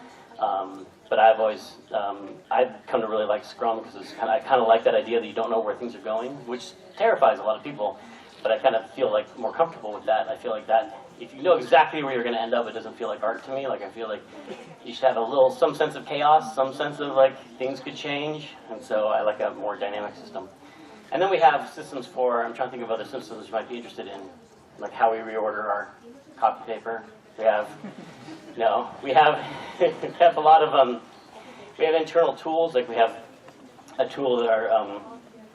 But I've come to really like Scrum, because I kind of like that idea that you don't know where things are going, which terrifies a lot of people. But I kind of feel like more comfortable with that. I feel like that if you know exactly where you're going to end up, it doesn't feel like art to me. Like, I feel like you should have some sense of chaos, some sense of like things could change, and so I like a more dynamic system. And then we have systems for, I'm trying to think of other systems you might be interested in, like how we reorder our copy paper. We have we have a lot of we have internal tools. Like, we have a tool that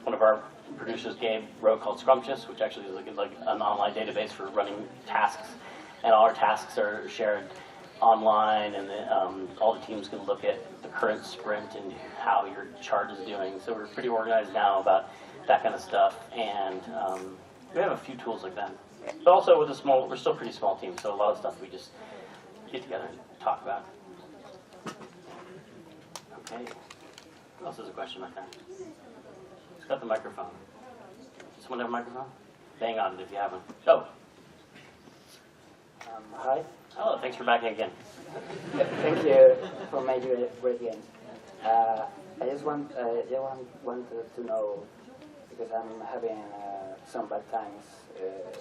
one of our producers wrote called Scrumptious, which actually is like an online database for running tasks, and all our tasks are shared online, and all the teams can look at the current sprint and how your chart is doing. So we're pretty organized now about that kind of stuff, and we have a few tools like that. But also, we're still a pretty small team, so a lot of stuff we just get together and talk about. Okay. Who else has a question like that? Got the microphone. Someone have a microphone? Bang on it if you haven't. Oh. Hi. Oh, thanks for backing again. Thank you for making a great game. I just wanted to know, because I'm having some bad times this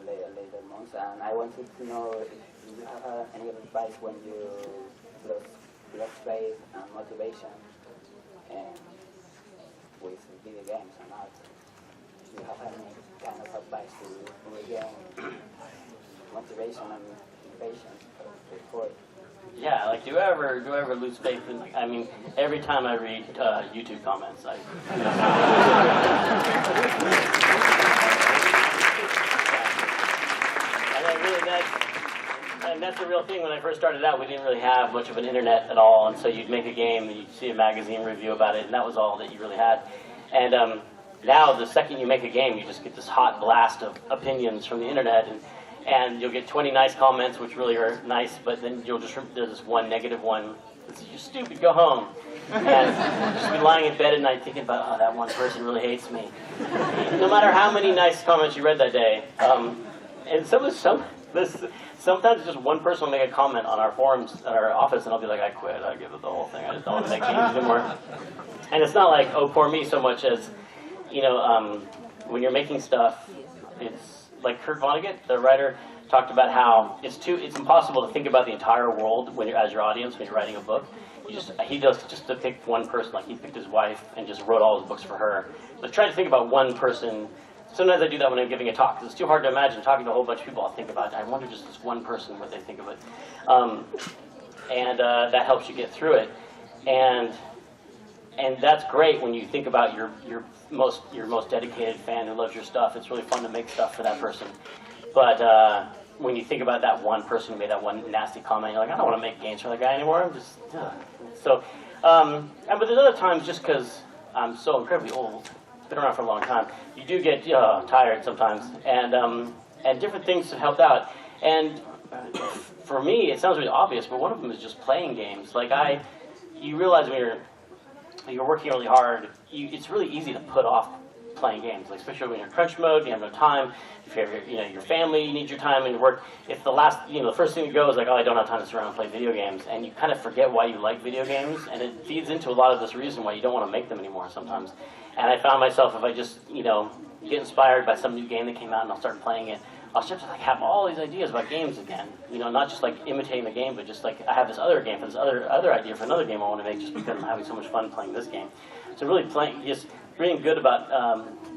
later months, and I wanted to know if you have any advice when you lost faith and motivation with video games or not. Do you have any kind of advice to regain motivation and patience before? Yeah, like do I ever lose faith in, like, I mean, every time I read YouTube comments, and that's the real thing. When I first started out, we didn't really have much of an internet at all, and so you'd make a game and you'd see a magazine review about it, and that was all that you really had. And now, the second you make a game, you just get this hot blast of opinions from the internet, and you'll get 20 nice comments, which really are nice, but then there's this one negative one. You're stupid, go home. And just be lying in bed at night thinking about, oh, that one person really hates me. No matter how many nice comments you read that day. And sometimes just one person will make a comment on our forums at our office, and I'll be like, I quit, I give it the whole thing, I just don't want to make games anymore. And it's not like, oh, poor me, so much as, you know, when you're making stuff, it's like Kurt Vonnegut, the writer, talked about how it's impossible to think about the entire world as your audience when you're writing a book. He does just to pick one person, like he picked his wife and just wrote all his books for her. But try to think about one person. Sometimes I do that when I'm giving a talk, because it's too hard to imagine talking to a whole bunch of people. I'll think about it. I wonder just this one person, what they think of it. That helps you get through it. And that's great when you think about your most dedicated fan who loves your stuff. It's really fun to make stuff for that person. But when you think about that one person who made that one nasty comment, you're like, I don't want to make games for that guy anymore. I'm just, so. But there's other times, just because I'm so incredibly old, been around for a long time, you do get tired sometimes, and different things have helped out. And for me, it sounds really obvious, but one of them is just playing games. Like you realize when you're working really hard, it's really easy to put off playing games, like especially when you're in crunch mode, you have no time. If you have your family, you need your time and your work. If the first thing you go is like, oh, I don't have time to sit around and play video games, and you kind of forget why you like video games, and it feeds into a lot of this reason why you don't want to make them anymore sometimes. And I found myself, if I just, get inspired by some new game that came out and I'll start playing it, I'll start to have all these ideas about games again. Not just like imitating the game, but just like I have this other game for this other idea for another game I want to make just because I'm having so much fun playing this game. So really just being good about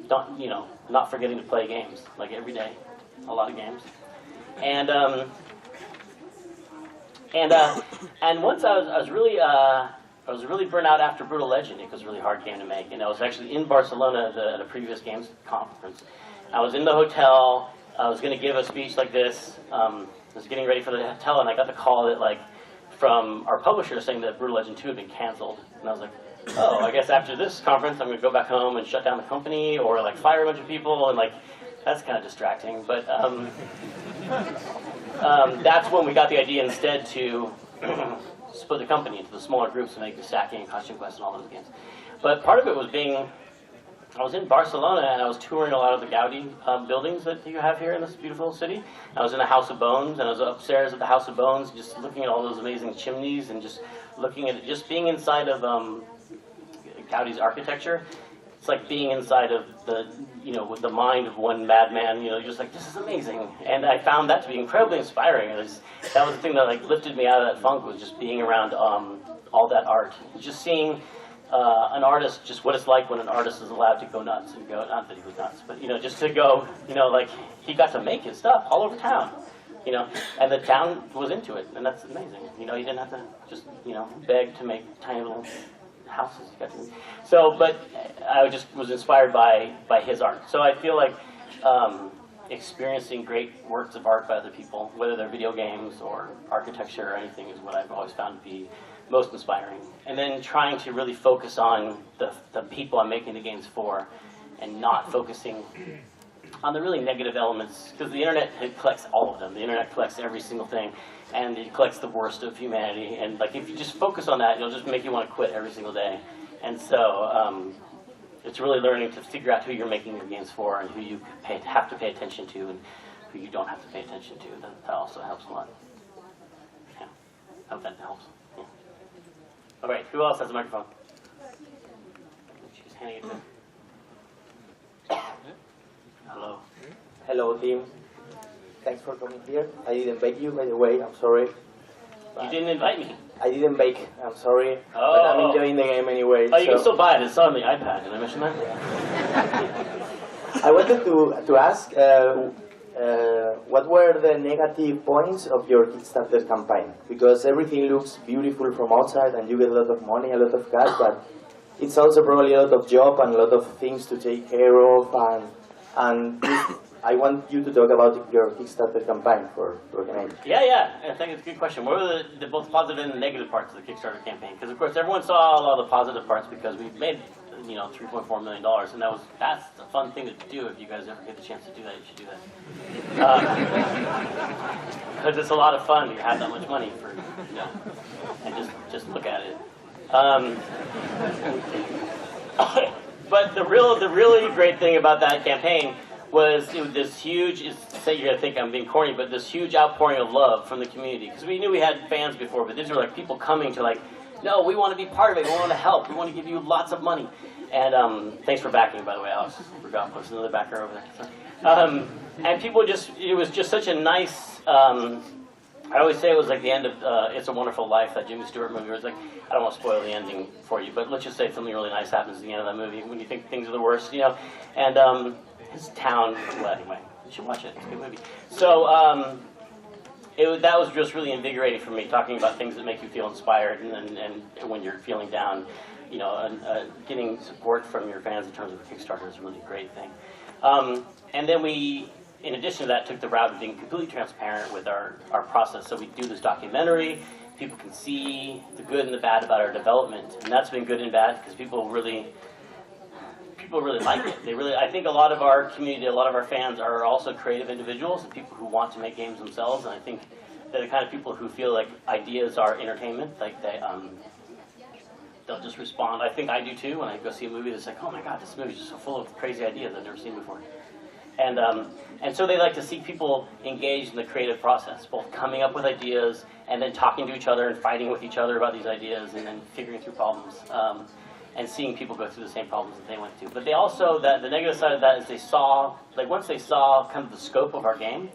not forgetting to play games, like every day, a lot of games. And once I was really burnt out after Brutal Legend. It was a really hard game to make, and I was actually in Barcelona at a previous games conference. I was in the hotel. I was going to give a speech like this. I was getting ready for the hotel, and I got the call that from our publisher saying that Brutal Legend 2 had been canceled. And I was like, oh, I guess after this conference I'm going to go back home and shut down the company or fire a bunch of people, and that's kind of distracting. But that's when we got the idea instead to split the company into the smaller groups and make the Sacking and Costume Quest and all those games. But part of it was I was in Barcelona and I was touring a lot of the Gaudi buildings that you have here in this beautiful city. I was in the House of Bones, and I was upstairs at the House of Bones just looking at all those amazing chimneys and just looking at it, just being inside of Gaudi's architecture. It's like being inside of with the mind of one madman, you're just like, this is amazing. And I found that to be incredibly inspiring. That was the thing that lifted me out of that funk, was just being around all that art. Just seeing an artist, just what it's like when an artist is allowed to go nuts and go, not that he was nuts, but just to go, he got to make his stuff all over town, and the town was into it, and that's amazing. You didn't have to just, beg to make tiny little houses. But I just was inspired by his art. So I feel like experiencing great works of art by other people, whether they're video games or architecture or anything, is what I've always found to be most inspiring. And then trying to really focus on the people I'm making the games for, and not focusing on the really negative elements, because the internet collects all of them. The internet collects every single thing, and it collects the worst of humanity. And if you just focus on that, it'll just make you want to quit every single day. And so it's really learning to figure out who you're making your games for and who you have to pay attention to and who you don't have to pay attention to. That also helps a lot. Yeah, I hope that helps. Yeah. All right, who else has a microphone? She's handing it to Hello. Hello, team. Thanks for coming here. I didn't bake you, by the way. I'm sorry. You didn't invite me. I didn't bake. I'm sorry. Oh. But I'm enjoying the game anyway. Oh, you can still buy it. It's on the iPad. Did I mention that? I wanted to ask, what were the negative points of your Kickstarter campaign? Because everything looks beautiful from outside, and you get a lot of money, a lot of cash, but it's also probably a lot of job and a lot of things to take care of, and I want you to talk about your Kickstarter campaign for Gamelab. Yeah. I think it's a good question. What were the both positive and negative parts of the Kickstarter campaign? Because of course everyone saw a lot of the positive parts because we made, $3.4 million, and that's a fun thing to do. If you guys ever get the chance to do that, you should do that. Because it's a lot of fun. You have that much money for, and just look at it. But the really great thing about that campaign was this huge, say you're going to think I'm being corny, but this huge outpouring of love from the community. Because we knew we had fans before, but these were like people coming to like, no, we want to be part of it, we want to help, we want to give you lots of money. And thanks for backing, by the way, Alex. I forgot, there's another backer over there. And people it was just such a nice, I always say it was like the end of It's a Wonderful Life, that Jimmy Stewart movie, where it's like, I don't want to spoil the ending for you, but let's just say something really nice happens at the end of that movie when you think things are the worst, and his town, well, anyway, you should watch it, it's a good movie. So that was just really invigorating for me, talking about things that make you feel inspired, and when you're feeling down, getting support from your fans in terms of Kickstarter is a really great thing. And then we, in addition to that, took the route of being completely transparent with our process. So we do this documentary. People can see the good and the bad about our development, and that's been good and bad because people really like it. I think a lot of our community, a lot of our fans are also creative individuals and people who want to make games themselves. And I think they're the kind of people who feel like ideas are entertainment. Like they'll just respond. I think I do too when I go see a movie that's like, oh my God, this movie's just so full of crazy ideas I've never seen before. And so they like to see people engaged in the creative process, both coming up with ideas and then talking to each other and fighting with each other about these ideas and then figuring through problems and seeing people go through the same problems that they went through. But they also, the negative side of that is they saw, like once they saw kind of the scope of our game,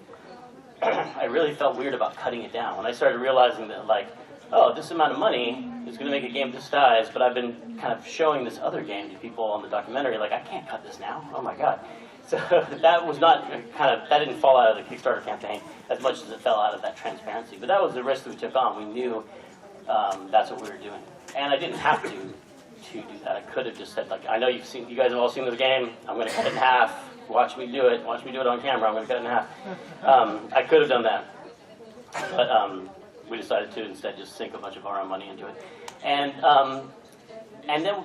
I really felt weird about cutting it down. When I started realizing that like, oh, this amount of money is going to make a game this size, but I've been kind of showing this other game to people on the documentary, like I can't cut this now, oh my God. So that was not that didn't fall out of the Kickstarter campaign as much as it fell out of that transparency. But that was the risk that we took on. We knew that's what we were doing. And I didn't have to do that. I could have just said, like, I know you guys have all seen this game, I'm going to cut it in half. Watch me do it on camera, I'm going to cut it in half. I could have done that. But we decided to instead just sink a bunch of our own money into it.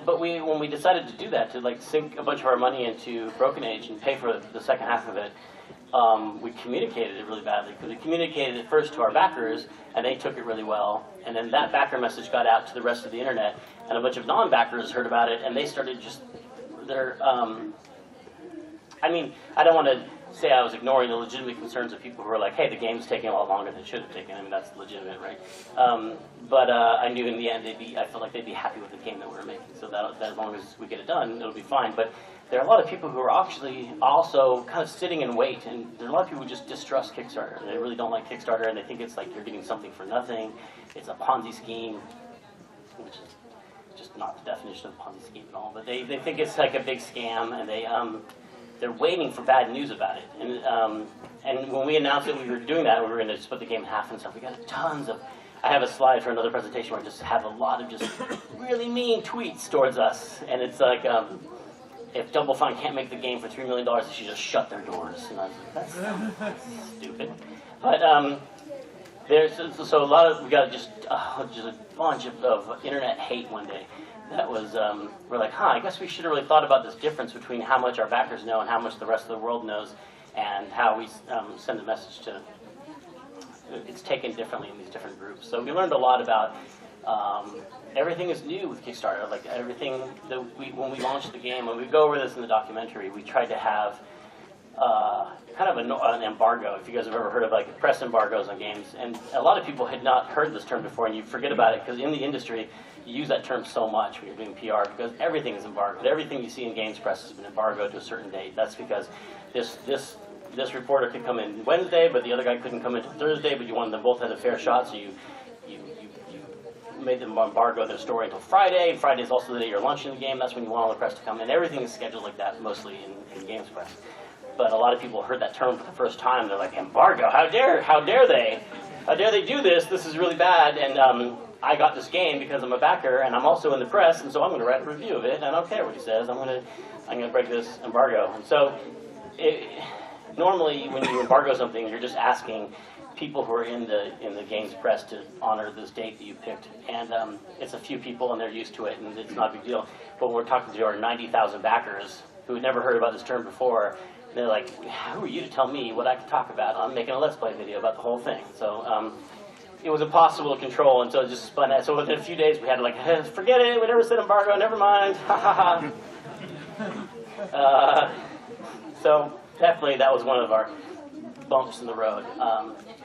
But when we decided to do that, to like sink a bunch of our money into Broken Age and pay for the second half of it, we communicated it really badly. Because we communicated it first to our backers, and they took it really well. And then that backer message got out to the rest of the internet, and a bunch of non-backers heard about it, and they started just, I mean, I don't want to say I was ignoring the legitimate concerns of people who were like, hey, the game's taking a lot longer than it should have taken. I mean, that's legitimate, right? But I knew in the end, I felt like they'd be happy with the game that we were making. So that as long as we get it done, it'll be fine. But there are a lot of people who are actually also kind of sitting in wait. And there are a lot of people who just distrust Kickstarter. They really don't like Kickstarter, and they think it's like you're getting something for nothing. It's a Ponzi scheme, which is just not the definition of a Ponzi scheme at all. But they think it's like a big scam, and they're waiting for bad news about it. And when we announced that we were doing that, we were going to split the game in half and stuff, we got tons of, I have a slide for another presentation where I just have a lot of just really mean tweets towards us. And it's like, if Double Fine can't make the game for $3 million, they should just shut their doors. And I was like, that's stupid. But so a lot of, we got just a bunch of internet hate one day. That was, we're like, I guess we should have really thought about this difference between how much our backers know and how much the rest of the world knows, and how we send a message to, it's taken differently in these different groups. So we learned a lot about Everything is new with Kickstarter. Like everything that when we launched the game, when we go over this in the documentary, we tried to have kind of an embargo. If you guys have ever heard of like press embargoes on games, and a lot of people had not heard this term before, and you forget about it because in the industry you use that term so much when you're doing PR because everything is embargoed. Everything you see in games press has been embargoed to a certain date. That's because this reporter could come in Wednesday, but the other guy couldn't come in until Thursday, but you wanted them both to have a fair shot, so you made them embargo their story until Friday. Friday is also the day you're launching the game. That's when you want all the press to come in. Everything is scheduled like that, mostly in games press. But a lot of people heard that term for the first time. They're like, embargo? How dare they? How dare they do this? This is really bad. And I got this game because I'm a backer, and I'm also in the press, and so I'm going to write a review of it. And I don't care what he says. I'm going to break this embargo. And so normally, when you embargo something, you're just asking people who are in the games press to honor this date that you picked, and it's a few people and they're used to it and it's not a big deal. But when we're talking to our 90,000 backers who had never heard about this term before, they're like, who are you to tell me what I can talk about? I'm making a Let's Play video about the whole thing. So it was impossible to control, and so it just spun out. So within a few days we had to like, forget it, we never said embargo, never mind, ha ha ha. So definitely that was one of our bumps in the road.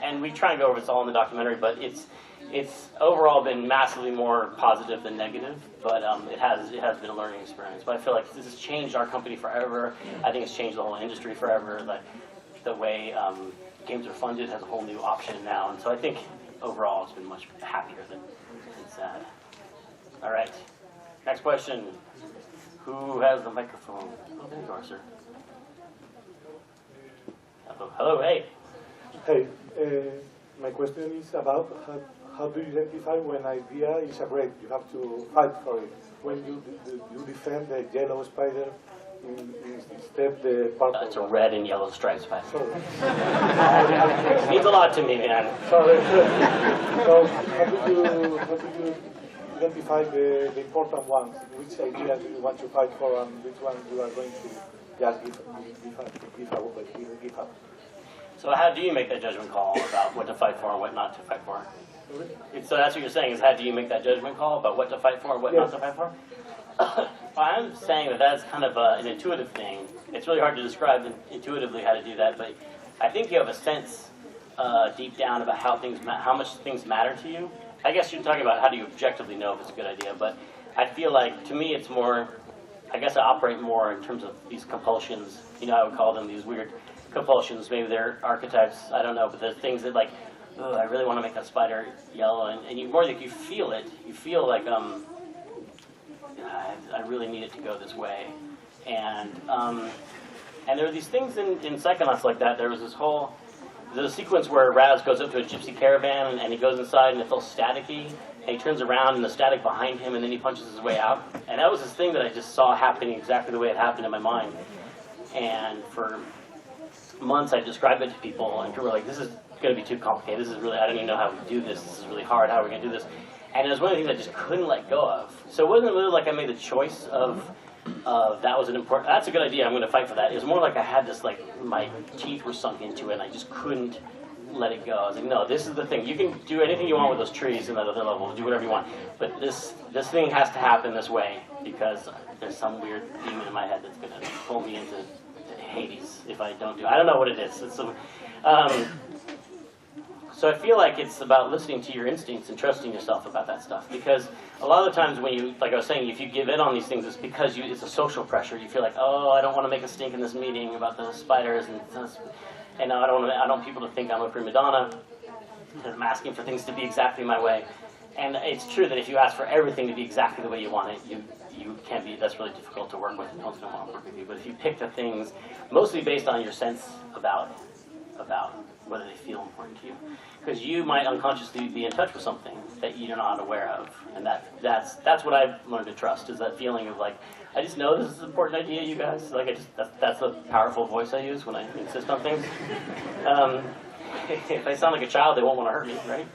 And we try and go over this all in the documentary, but it's overall been massively more positive than negative, but it has been a learning experience. But I feel like this has changed our company forever. I think it's changed the whole industry forever. The way games are funded has a whole new option now, and so I think overall it's been much happier than sad. All right, next question. Who has the microphone? Oh, there you are, sir. Hello, hey. Hey, my question is about how do you identify when idea is a great? You have to fight for it. When you defend the yellow spider instead the purple. It's a red and yellow striped spider. Sorry. It means a lot to me, man. Sorry. So how do you identify the important ones? Which idea do you want to fight for, and which one you are going to just give up? So how do you make that judgment call about what to fight for and what not to fight for? So that's what you're saying, is how do you make that judgment call about what to fight for and what not to fight for? Well, I'm saying that that's kind of an intuitive thing. It's really hard to describe intuitively how to do that, but I think you have a sense deep down about how much things matter to you. I guess you're talking about how do you objectively know if it's a good idea, but I feel like, to me, it's more, I guess I operate more in terms of these compulsions. You know, I would call them these weird compulsions. Maybe they're archetypes, I don't know, but there's things that like, oh, I really want to make that spider yellow, and you more like you feel it. You feel like I really need it to go this way, and there are these things in Psychonauts like that. There's a sequence where Raz goes up to a gypsy caravan and he goes inside and it feels staticky, and he turns around and the static behind him, and then he punches his way out. And that was this thing that I just saw happening exactly the way it happened in my mind. And for months I described it to people, and people were like, this is going to be too complicated. This is really, I don't even know how we do this. This is really hard. How are we going to do this? And it was one of the things I just couldn't let go of. So it wasn't really like I made the choice of that was an important, that's a good idea, I'm going to fight for that. It was more like I had this, like, my teeth were sunk into it, and I just couldn't let it go. I was like, no, this is the thing. You can do anything you want with those trees in that other level, do whatever you want. But this thing has to happen this way, because there's some weird demon in my head that's going to pull me into Hades if I don't do it. I don't know what it is. It's some, so I feel like it's about listening to your instincts and trusting yourself about that stuff. Because a lot of the times when you, like I was saying, if you give in on these things, it's because it's a social pressure. You feel like, oh, I don't want to make a stink in this meeting about the spiders, and I don't want people to think I'm a prima donna, because I'm asking for things to be exactly my way. And it's true that if you ask for everything to be exactly the way you want it, you can't be, that's really difficult to work with, and no one's going to want to work with you. But if you pick the things mostly based on your sense about whether they feel important to you, because you might unconsciously be in touch with something that you're not aware of, and that's what I've learned to trust, is that feeling of like, I just know this is an important idea, you guys. Like that's the powerful voice I use when I insist on things. If I sound like a child, they won't want to hurt me, right?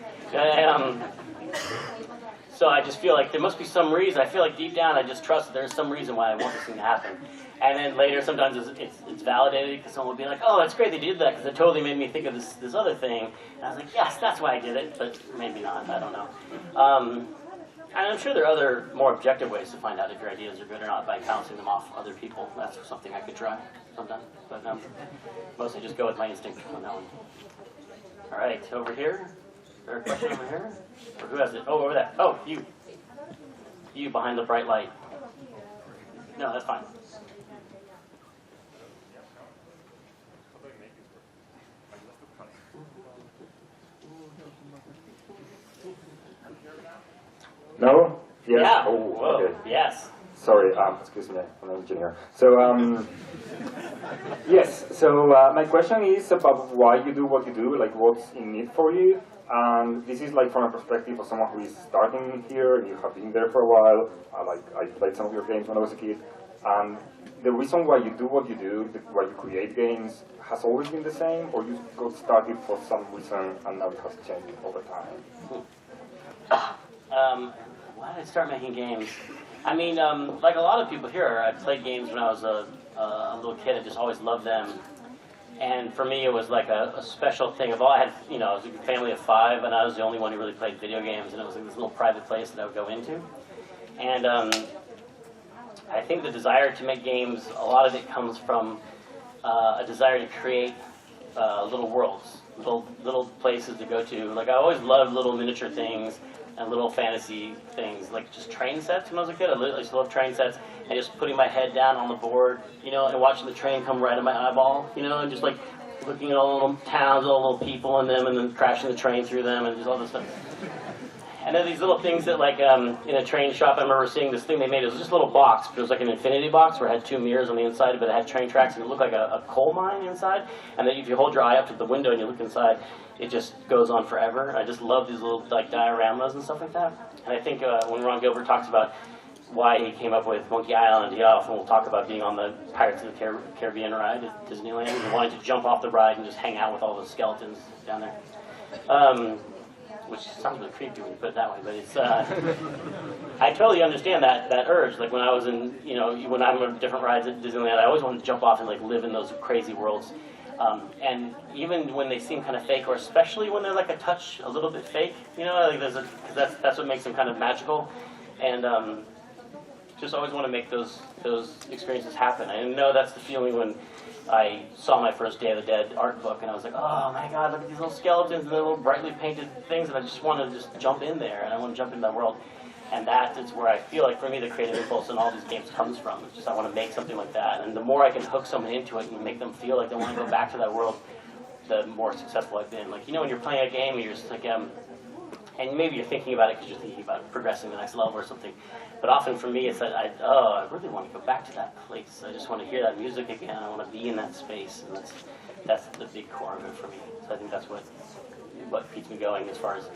So I just feel like there must be some reason. I feel like deep down I just trust that there's some reason why I want this thing to happen. And then later sometimes it's validated, because someone will be like, oh, that's great they did that, because it totally made me think of this other thing. And I was like, yes, that's why I did it, but maybe not, I don't know. And I'm sure there are other, more objective ways to find out if your ideas are good or not by bouncing them off other people. That's something I could try sometime. But mostly just go with my instinct on that one. All right, over here. Is there a question over here? Or who has it? Oh, over there. Oh, you. You behind the bright light. No, that's fine. No? Yes? Yeah. Oh, Whoa. okay. Yes. Sorry, excuse me, I'm an engineer. So, yes, so my question is about why you do what you do, like what's in it for you. And this is like from a perspective of someone who is starting here, and you have been there for a while. I played some of your games when I was a kid. And the reason why you do what you do, why you create games, has always been the same, or you got started for some reason and now it has changed over time? Why did I start making games? I mean, like a lot of people here, I played games when I was a little kid. I just always loved them. And for me, it was like a special thing. Of all I had, you know, I was a family of 5, and I was the only one who really played video games. And it was like this little private place that I would go into. And I think the desire to make games, a lot of it comes from a desire to create little worlds, little places to go to. Like I always loved little miniature things and little fantasy things, like just train sets when I was a kid. I used to love train sets, and just putting my head down on the board, you know, and watching the train come right in my eyeball, you know, and just like looking at all the little towns, all the little people in them, and then crashing the train through them, and just all this stuff. And then these little things that, like, in a train shop, I remember seeing this thing they made. It was just a little box, but it was like an infinity box where it had 2 mirrors on the inside, but it had train tracks, and it looked like a coal mine inside. And then if you hold your eye up to the window and you look inside, it just goes on forever. I just love these little, like, dioramas and stuff like that. And I think when Ron Gilbert talks about why he came up with Monkey Island, he often will talk about being on the Pirates of the Caribbean ride at Disneyland and wanting to jump off the ride and just hang out with all the skeletons down there. Which sounds really creepy when you put it that way, but it's, I totally understand that urge. Like when I was in, you know, when I'm on different rides at Disneyland, I always wanted to jump off and like live in those crazy worlds. And even when they seem kind of fake, or especially when they're like a touch, a little bit fake, you know, like cause that's what makes them kind of magical. And just always want to make those experiences happen. I know that's the feeling when I saw my first Day of the Dead art book, and I was like, oh my god, look at these little skeletons and their little brightly painted things, and I just want to just jump in there, and I want to jump into that world. And that is where I feel like, for me, the creative impulse in all these games comes from. It's just I want to make something like that. And the more I can hook someone into it and make them feel like they want to go back to that world, the more successful I've been. Like, you know, when you're playing a game, you're just like, and maybe you're thinking about it because you're thinking about progressing the next level or something. But often for me, it's that I really want to go back to that place. I just want to hear that music again. I want to be in that space, and that's the big core of it for me. So I think that's what keeps me going as far as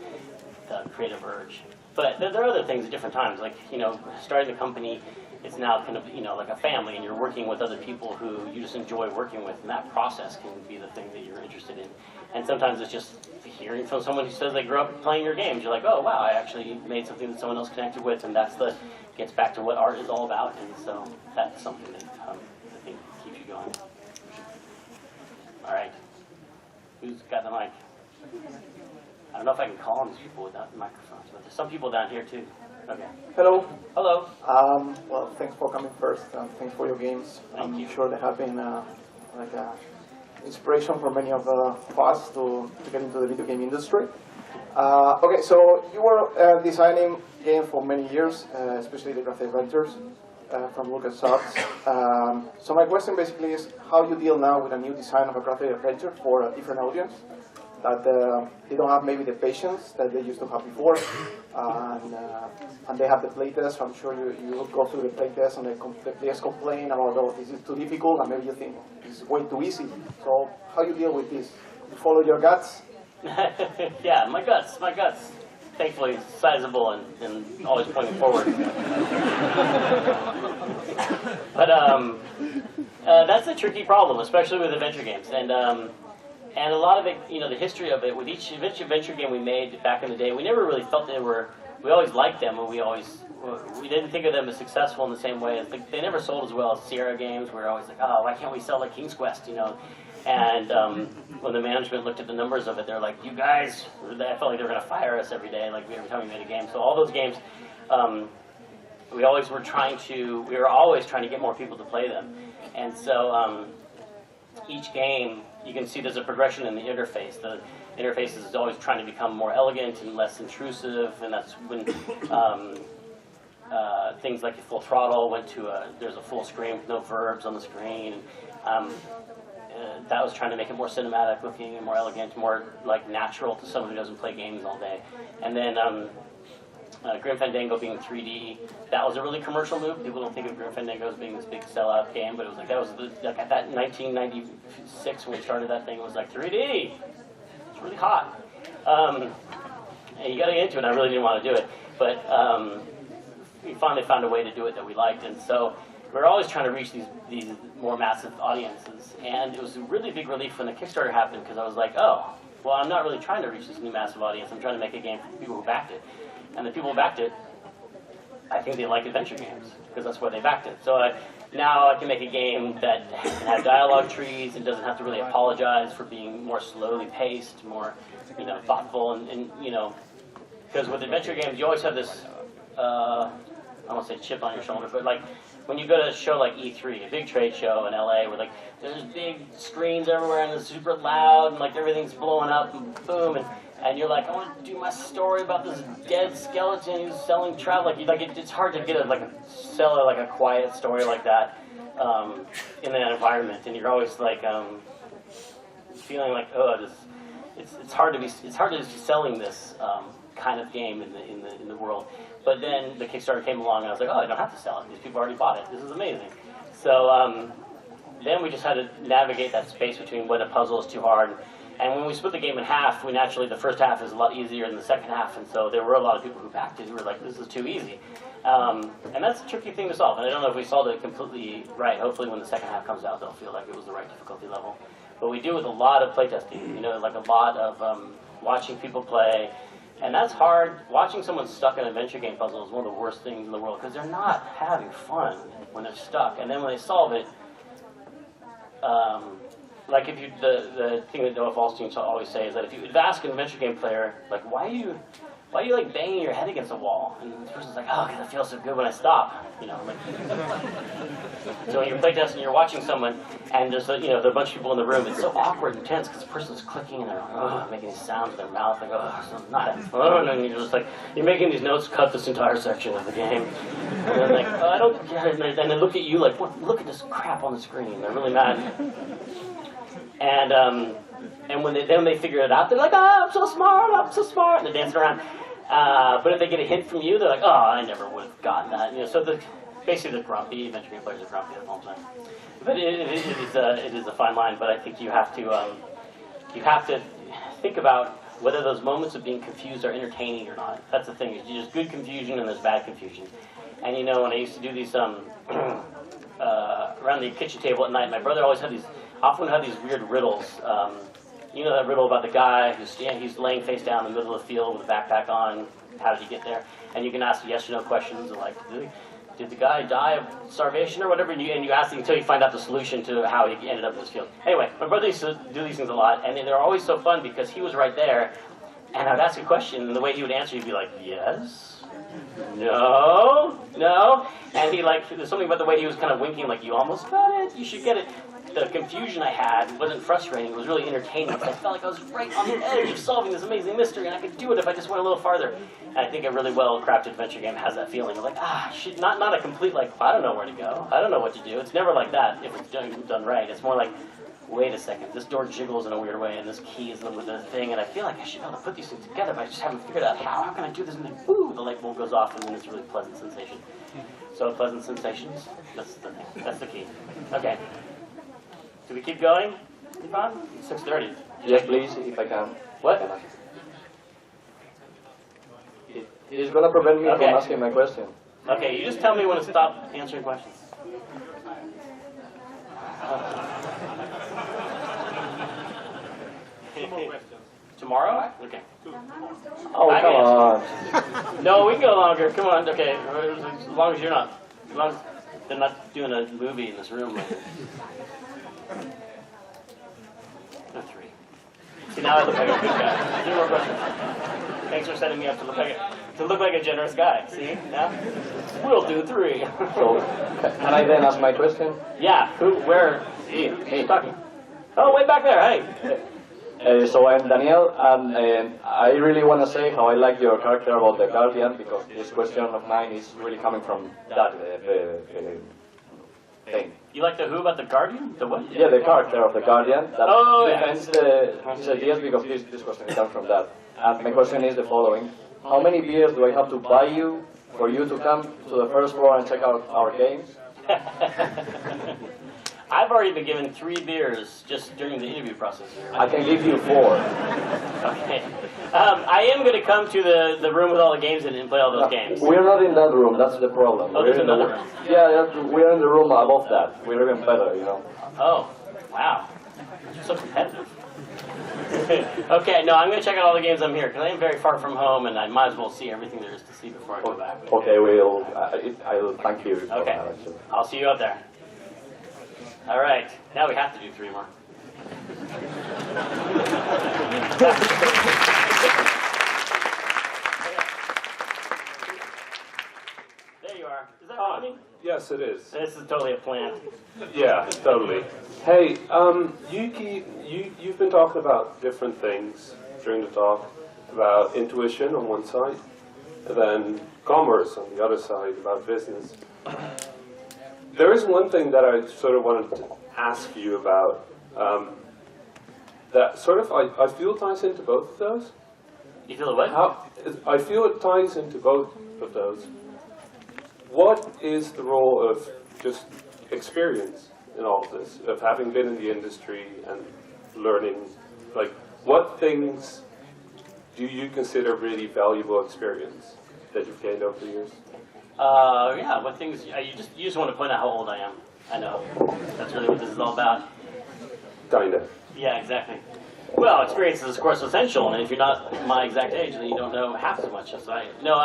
the creative urge. But there are other things at different times. Like, you know, starting the company, it's now kind of, you know, like a family, and you're working with other people who you just enjoy working with, and that process can be the thing that you're interested in. And sometimes it's just hearing from someone who says they grew up playing your games. You're like, oh wow, I actually made something that someone else connected with, and gets back to what art is all about. And so that's something that I think keeps you going. All right, who's got the mic? I don't know if I can call on these people without microphones, but there's some people down here too. Okay. Hello. Hello. Well, thanks for coming first, and thanks for your games. Thank you. I'm sure they have been like a inspiration for many of us to get into the video game industry. Okay, so you were designing games for many years, especially the graphic adventures from LucasArts. So my question basically is how you deal now with a new design of a graphic adventure for a different audience, that they don't have maybe the patience that they used to have before, and they have the playtest. I'm sure you go through the playtest and the players complain about, oh, this is too difficult, and maybe you think this is way too easy. So how you deal with this? You follow your guts? Yeah, my guts. Thankfully sizable and always pointing forward. But that's a tricky problem, especially with adventure games. And a lot of it, you know, the history of it, with each adventure game we made back in the day, we never really felt we always liked them, and we didn't think of them as successful in the same way. They never sold as well as Sierra games. We were always like, oh, why can't we sell like King's Quest, you know? And when the management looked at the numbers of it, they're like, you guys, I felt like they were going to fire us every day, like every time we made a game. So all those games we always were we were always trying to get more people to play them. And so each game, you can see there's a progression in the interface. The interface is always trying to become more elegant and less intrusive, and that's when things like full throttle went to there's a full screen with no verbs on the screen. That was trying to make it more cinematic looking and more elegant, more like natural to someone who doesn't play games all day. And then Grim Fandango being 3D, that was a really commercial move. People don't think of Grim Fandango as being this big sellout game, but it was like that was like at that 1996 when we started that thing, it was like 3D. It's really hot. And you got to get into it. I really didn't want to do it, but we finally found a way to do it that we liked, and so we're always trying to reach these more massive audiences. And it was a really big relief when the Kickstarter happened, because I was like, oh, well, I'm not really trying to reach this new massive audience. I'm trying to make a game for people who backed it. And the people who backed it, I think they like adventure games, because that's why they backed it. So now I can make a game that can have dialogue trees and doesn't have to really apologize for being more slowly paced, more thoughtful, and because with adventure games, you always have this, I won't say chip on your shoulder, but like, when you go to a show like E3, a big trade show in LA, where like there's big screens everywhere and it's super loud and like everything's blowing up and boom, and you're like, I want to do my story about this dead skeleton who's selling travel. It's hard to get sell a quiet story like that in that environment, and you're always like feeling like, oh, it's hard to be selling this kind of game in the world. But then the Kickstarter came along, and I was like, oh, I don't have to sell it. These people already bought it. This is amazing. So then we just had to navigate that space between when a puzzle is too hard. And when we split the game in half, the first half is a lot easier than the second half. And so there were a lot of people who backed it who were like, this is too easy. And that's a tricky thing to solve. And I don't know if we solved it completely right. Hopefully when the second half comes out, they'll feel like it was the right difficulty level. But we do with a lot of playtesting, like a lot of watching people play. And that's hard. Watching someone stuck in an adventure game puzzle is one of the worst things in the world, because they're not having fun when they're stuck. And then when they solve it, like if you, the thing that Noah Falstein always say is that if you ask an adventure game player, like, why are you like banging your head against a wall? And the person's like, oh, because it feels so good when I stop. So when you're playtesting, you're watching someone, and there's there are a bunch of people in the room. It's so awkward and tense because the person's clicking and they're making these sounds with their mouth, like, oh, so I'm not having fun. And you're just like, you're making these notes, cut this entire section of the game. And they're like, oh, I don't get it. And they look at you like, what? Look at this crap on the screen. They're really mad. And when they figure it out, they're like, oh, I'm so smart, and they're dancing around. But if they get a hint from you, they're like, oh, I never would have gotten that. So basically they're grumpy. Adventure game players are grumpy all the time. But it is a fine line. But I think you have to think about whether those moments of being confused are entertaining or not. That's the thing. There's good confusion and there's bad confusion. And when I used to do these around the kitchen table at night, my brother often had these weird riddles. That riddle about the guy he's laying face down in the middle of the field with a backpack on. How did he get there? And you can ask yes or no questions, like, did the guy die of starvation or whatever? And you ask until you find out the solution to how he ended up in this field. Anyway, my brother used to do these things a lot, and they're always so fun because he was right there, and I'd ask a question, and the way he would answer, he'd be like, yes, no, and there's something about the way he was kind of winking, like, you almost got it, you should get it. The confusion I had wasn't frustrating, it was really entertaining. I felt like I was right on the edge of solving this amazing mystery, and I could do it if I just went a little farther. And I think a really well-crafted adventure game has that feeling of like, not a complete, like, I don't know where to go, I don't know what to do. It's never like that if it's done right. It's more like, wait a second, this door jiggles in a weird way, and this key is with the thing, and I feel like I should be able to put these things together, but I just haven't figured out how can I do this, and then, woo, the light bulb goes off, and then it's a really pleasant sensation. So pleasant sensations, that's the thing, that's the key. Okay. Do we keep going, Ivan? 6:30. Yes, please, if I can. What? It is going to prevent me from asking my question. Okay, you just tell me when to stop answering questions. Two more questions. Tomorrow? Okay. Oh, come on. No, we can go longer. Come on. Okay, as long as they're not doing a movie in this room. No, 3. See, now I look like a good guy. 3 more questions. Thanks for setting me up to look like a generous guy. See? Yeah? We'll do 3. So, can I then ask my question? Yeah. Who? Where? Hey. Talking. Oh, way back there. Hey. So I'm Daniel, and I really want to say how I like your character about the Guardian, because this question of mine is really coming from that thing. You like the who about the Guardian? The what? Yeah, the character of the Guardian that yeah. defends his ideas, because this question comes from that. And my question is the following: how many beers do I have to buy you for you to come to the first floor and check out our games? I've already been given 3 beers just during the interview process. I can give you 4. Okay. I am going to come to the room with all the games in it and play all those games. We're not in that room, that's the problem. Oh, there's another room. Yeah, we're in the room above that. We're even better, you know. Oh, wow. You're so competitive. Okay, no, I'm going to check out all the games I'm here, because I am very far from home, and I might as well see everything there is to see before I go back. Okay, I'll thank you. Okay, I'll see you up there. All right, now we have to do 3 more. There you are. Is that funny? Yes, it is. This is totally a plant. Yeah, totally. Hey, you've been talking about different things during the talk, about intuition on one side, and then commerce on the other side, about business. There is one thing that I sort of wanted to ask you about, that sort of I feel ties into both of those. You feel what? I feel it ties into both of those. What is the role of just experience in all of this, of having been in the industry and learning? Like, what things do you consider really valuable experience that you've gained over the years? Yeah, what things, you just want to point out how old I am. I know. That's really what this is all about. Kinda. Yeah, exactly. Well, experience is, of course, essential, and if you're not my exact age, then you don't know half as much as I. No,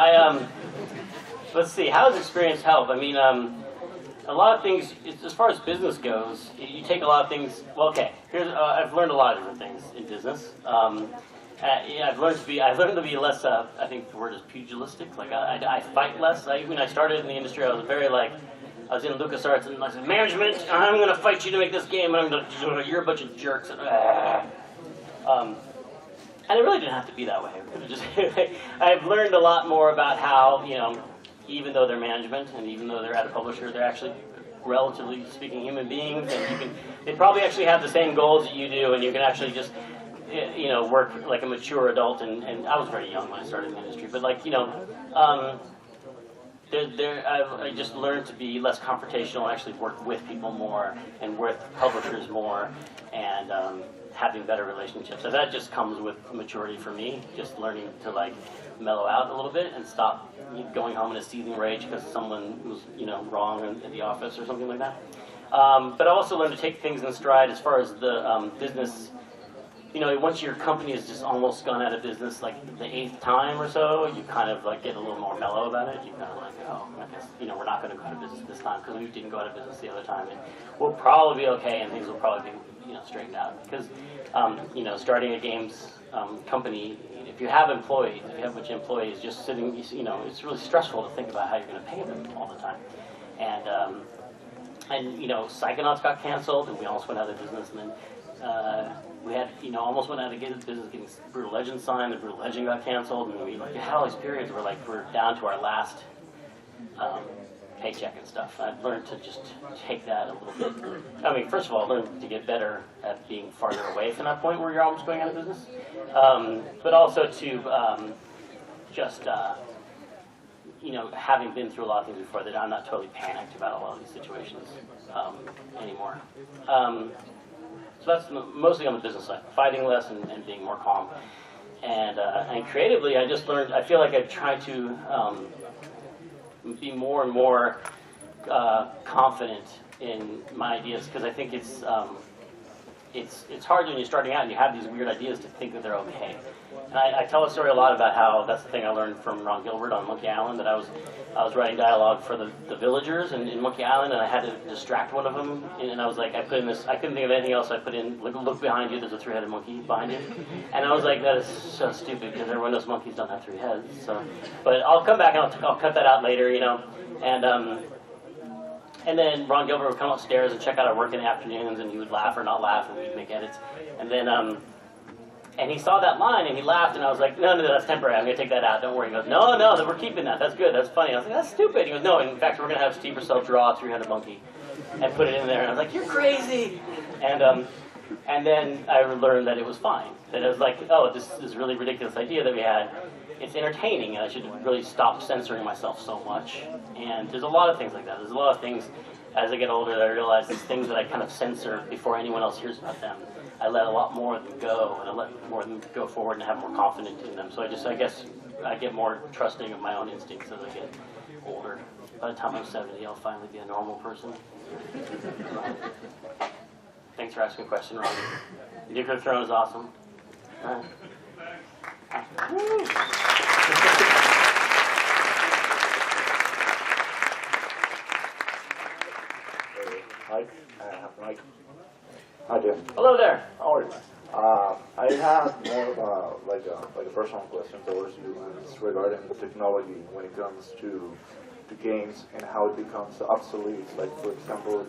let's see, how does experience help? I mean, a lot of things, as far as business goes, you take a lot of things, well, okay, here's, I've learned a lot of different things in business. Yeah, I've learned to be less, I think the word is pugilistic, like I fight less. When I started in the industry, I was very like, I was in LucasArts and I said, management, I'm going to fight you to make this game, and you're a bunch of jerks. And it really didn't have to be that way. I've learned a lot more about how, even though they're management and even though they're at a publisher, they're actually, relatively speaking, human beings, and they probably actually have the same goals that you do, and you can actually just, work like a mature adult. And I was very young when I started in the industry, but like, I just learned to be less confrontational, actually work with people more, and with publishers more, and having better relationships. So that just comes with maturity for me, just learning to like mellow out a little bit and stop going home in a seething rage because someone was wrong at the office or something like that. But I also learned to take things in stride as far as the business. Once your company has just almost gone out of business, like the 8th time or so, you kind of like get a little more mellow about it. You kind of like, oh, I guess we're not going to go out of business this time because we didn't go out of business the other time, and we'll probably be okay, and things will probably be straightened out. Because starting a games company, if you have employees, if you have a bunch of employees just sitting, it's really stressful to think about how you're going to pay them all the time. And Psychonauts got canceled, and we almost went out of business, and then we had, almost went out of business getting Brutal Legend signed, and Brutal Legend got canceled, and we had all these periods where we're down to our last paycheck and stuff. I've learned to just take that a little bit. I mean, first of all, I learned to get better at being farther away from that point where you're almost going out of business, but also to having been through a lot of things before, that I'm not totally panicked about a lot of these situations anymore. So that's mostly on the business side, fighting less and being more calm. And creatively, I just learned, I feel like I've tried to be more and more confident in my ideas, because I think it's hard when you're starting out and you have these weird ideas to think that they're okay. And I tell a story a lot about how that's the thing I learned from Ron Gilbert on Monkey Island, that I was writing dialogue for the villagers in Monkey Island, and I had to distract one of them, and I was like, I couldn't think of anything else. I put in, look behind you, there's a three-headed monkey behind you. And I was like, that is so stupid, because everyone knows monkeys don't have three heads. So, but I'll come back and I'll cut that out later, you know. And then Ron Gilbert would come upstairs and check out our work in the afternoons, and he would laugh or not laugh, and we'd make edits. And then, and he saw that line, and he laughed, and I was like, no, that's temporary, I'm going to take that out, don't worry. He goes, no, we're keeping that, that's good, that's funny. I was like, that's stupid. He goes, no, in fact, we're going to have Steve Purcell draw a three-headed monkey and put it in there. And I was like, you're crazy. And then I learned that it was fine. That it was like, oh, this really ridiculous idea that we had, it's entertaining, and I should really stop censoring myself so much. And there's a lot of things like that. There's a lot of things, as I get older, that I realize these things that I kind of censor before anyone else hears about them. I let a lot more of them go, and I let more of them go forward and have more confidence in them. So I guess I get more trusting of my own instincts as I get older. By the time I'm 70, I'll finally be a normal person. Thanks for asking a question, Ron. Nuclear Throne is awesome. Hi, I have Mike. Hi, Jim. Hello there. How are you? I have more like a personal question towards you, and it's regarding technology when it comes to games and how it becomes obsolete. Like, for example,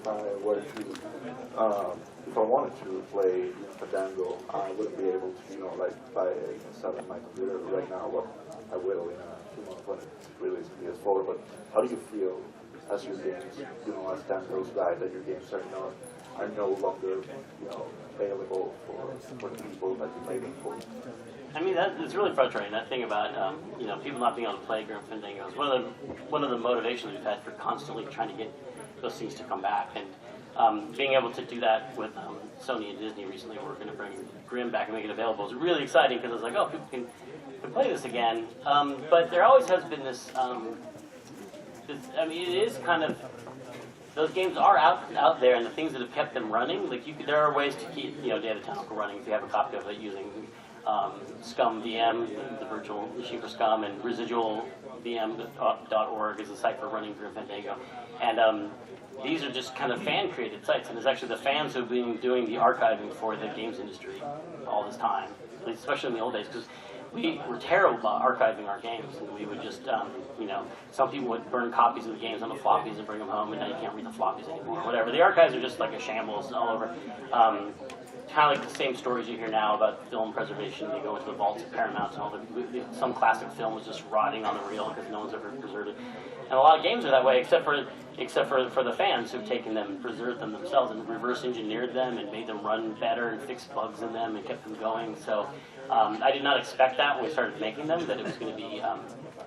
if I wanted to play Fandango, I wouldn't be able to, like buy it inside of my computer right now. Well, I will in a few months when it's released in PS4. But how do you feel as your games, as time goes by, that your games are no longer, available for the people that you made them for? I mean, it's really frustrating, that thing about, people not being able to play Grim Fandango. Is one of the motivations we've had for constantly trying to get those things to come back. And being able to do that with Sony and Disney recently, we're going to bring Grim back and make it available. It's really exciting, because it's like, oh, people can play this again. But there always has been this, it is kind of, those games are out there, and the things that have kept them running, like there are ways to keep Data Tentacle running if you have a copy of it using Scum VM, the virtual machine for Scum, and residualvm.org is a site for running Grim Fandango. And these are just kind of fan-created sites, and it's actually the fans who've been doing the archiving for the games industry all this time, especially in the old days, because we were terrible about archiving our games, and we would just, some people would burn copies of the games on the floppies and bring them home, and now you can't read the floppies anymore, whatever. The archives are just like a shambles all over. Kind of like the same stories you hear now about film preservation. They go into the vaults of Paramount, and some classic film was just rotting on the reel because no one's ever preserved it. And a lot of games are that way, except for the fans who've taken them and preserved them themselves and reverse engineered them and made them run better and fixed bugs in them and kept them going. So I did not expect that when we started making them, that it was going to be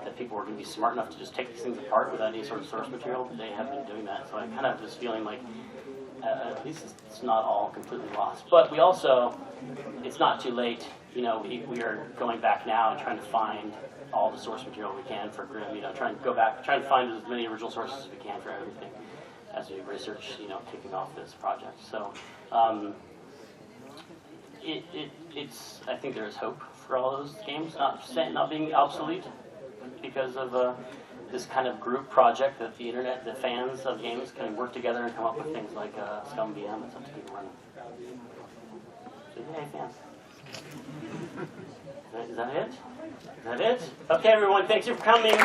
that people were going to be smart enough to just take these things apart without any sort of source material. But they have been doing that, so I kind of was feeling like at least it's not all completely lost. But we also, it's not too late. We are going back now and trying to find all the source material we can for Grim. Trying to find as many original sources as we can for everything as we research, kicking off this project. So it's. I think there is hope for all those games not being obsolete because of this kind of group project that the internet, the fans of games can work together and come up with things like Scum VM and stuff to keep running. So, hey, fans. Is that it? Is that it? Okay, everyone, thanks for coming.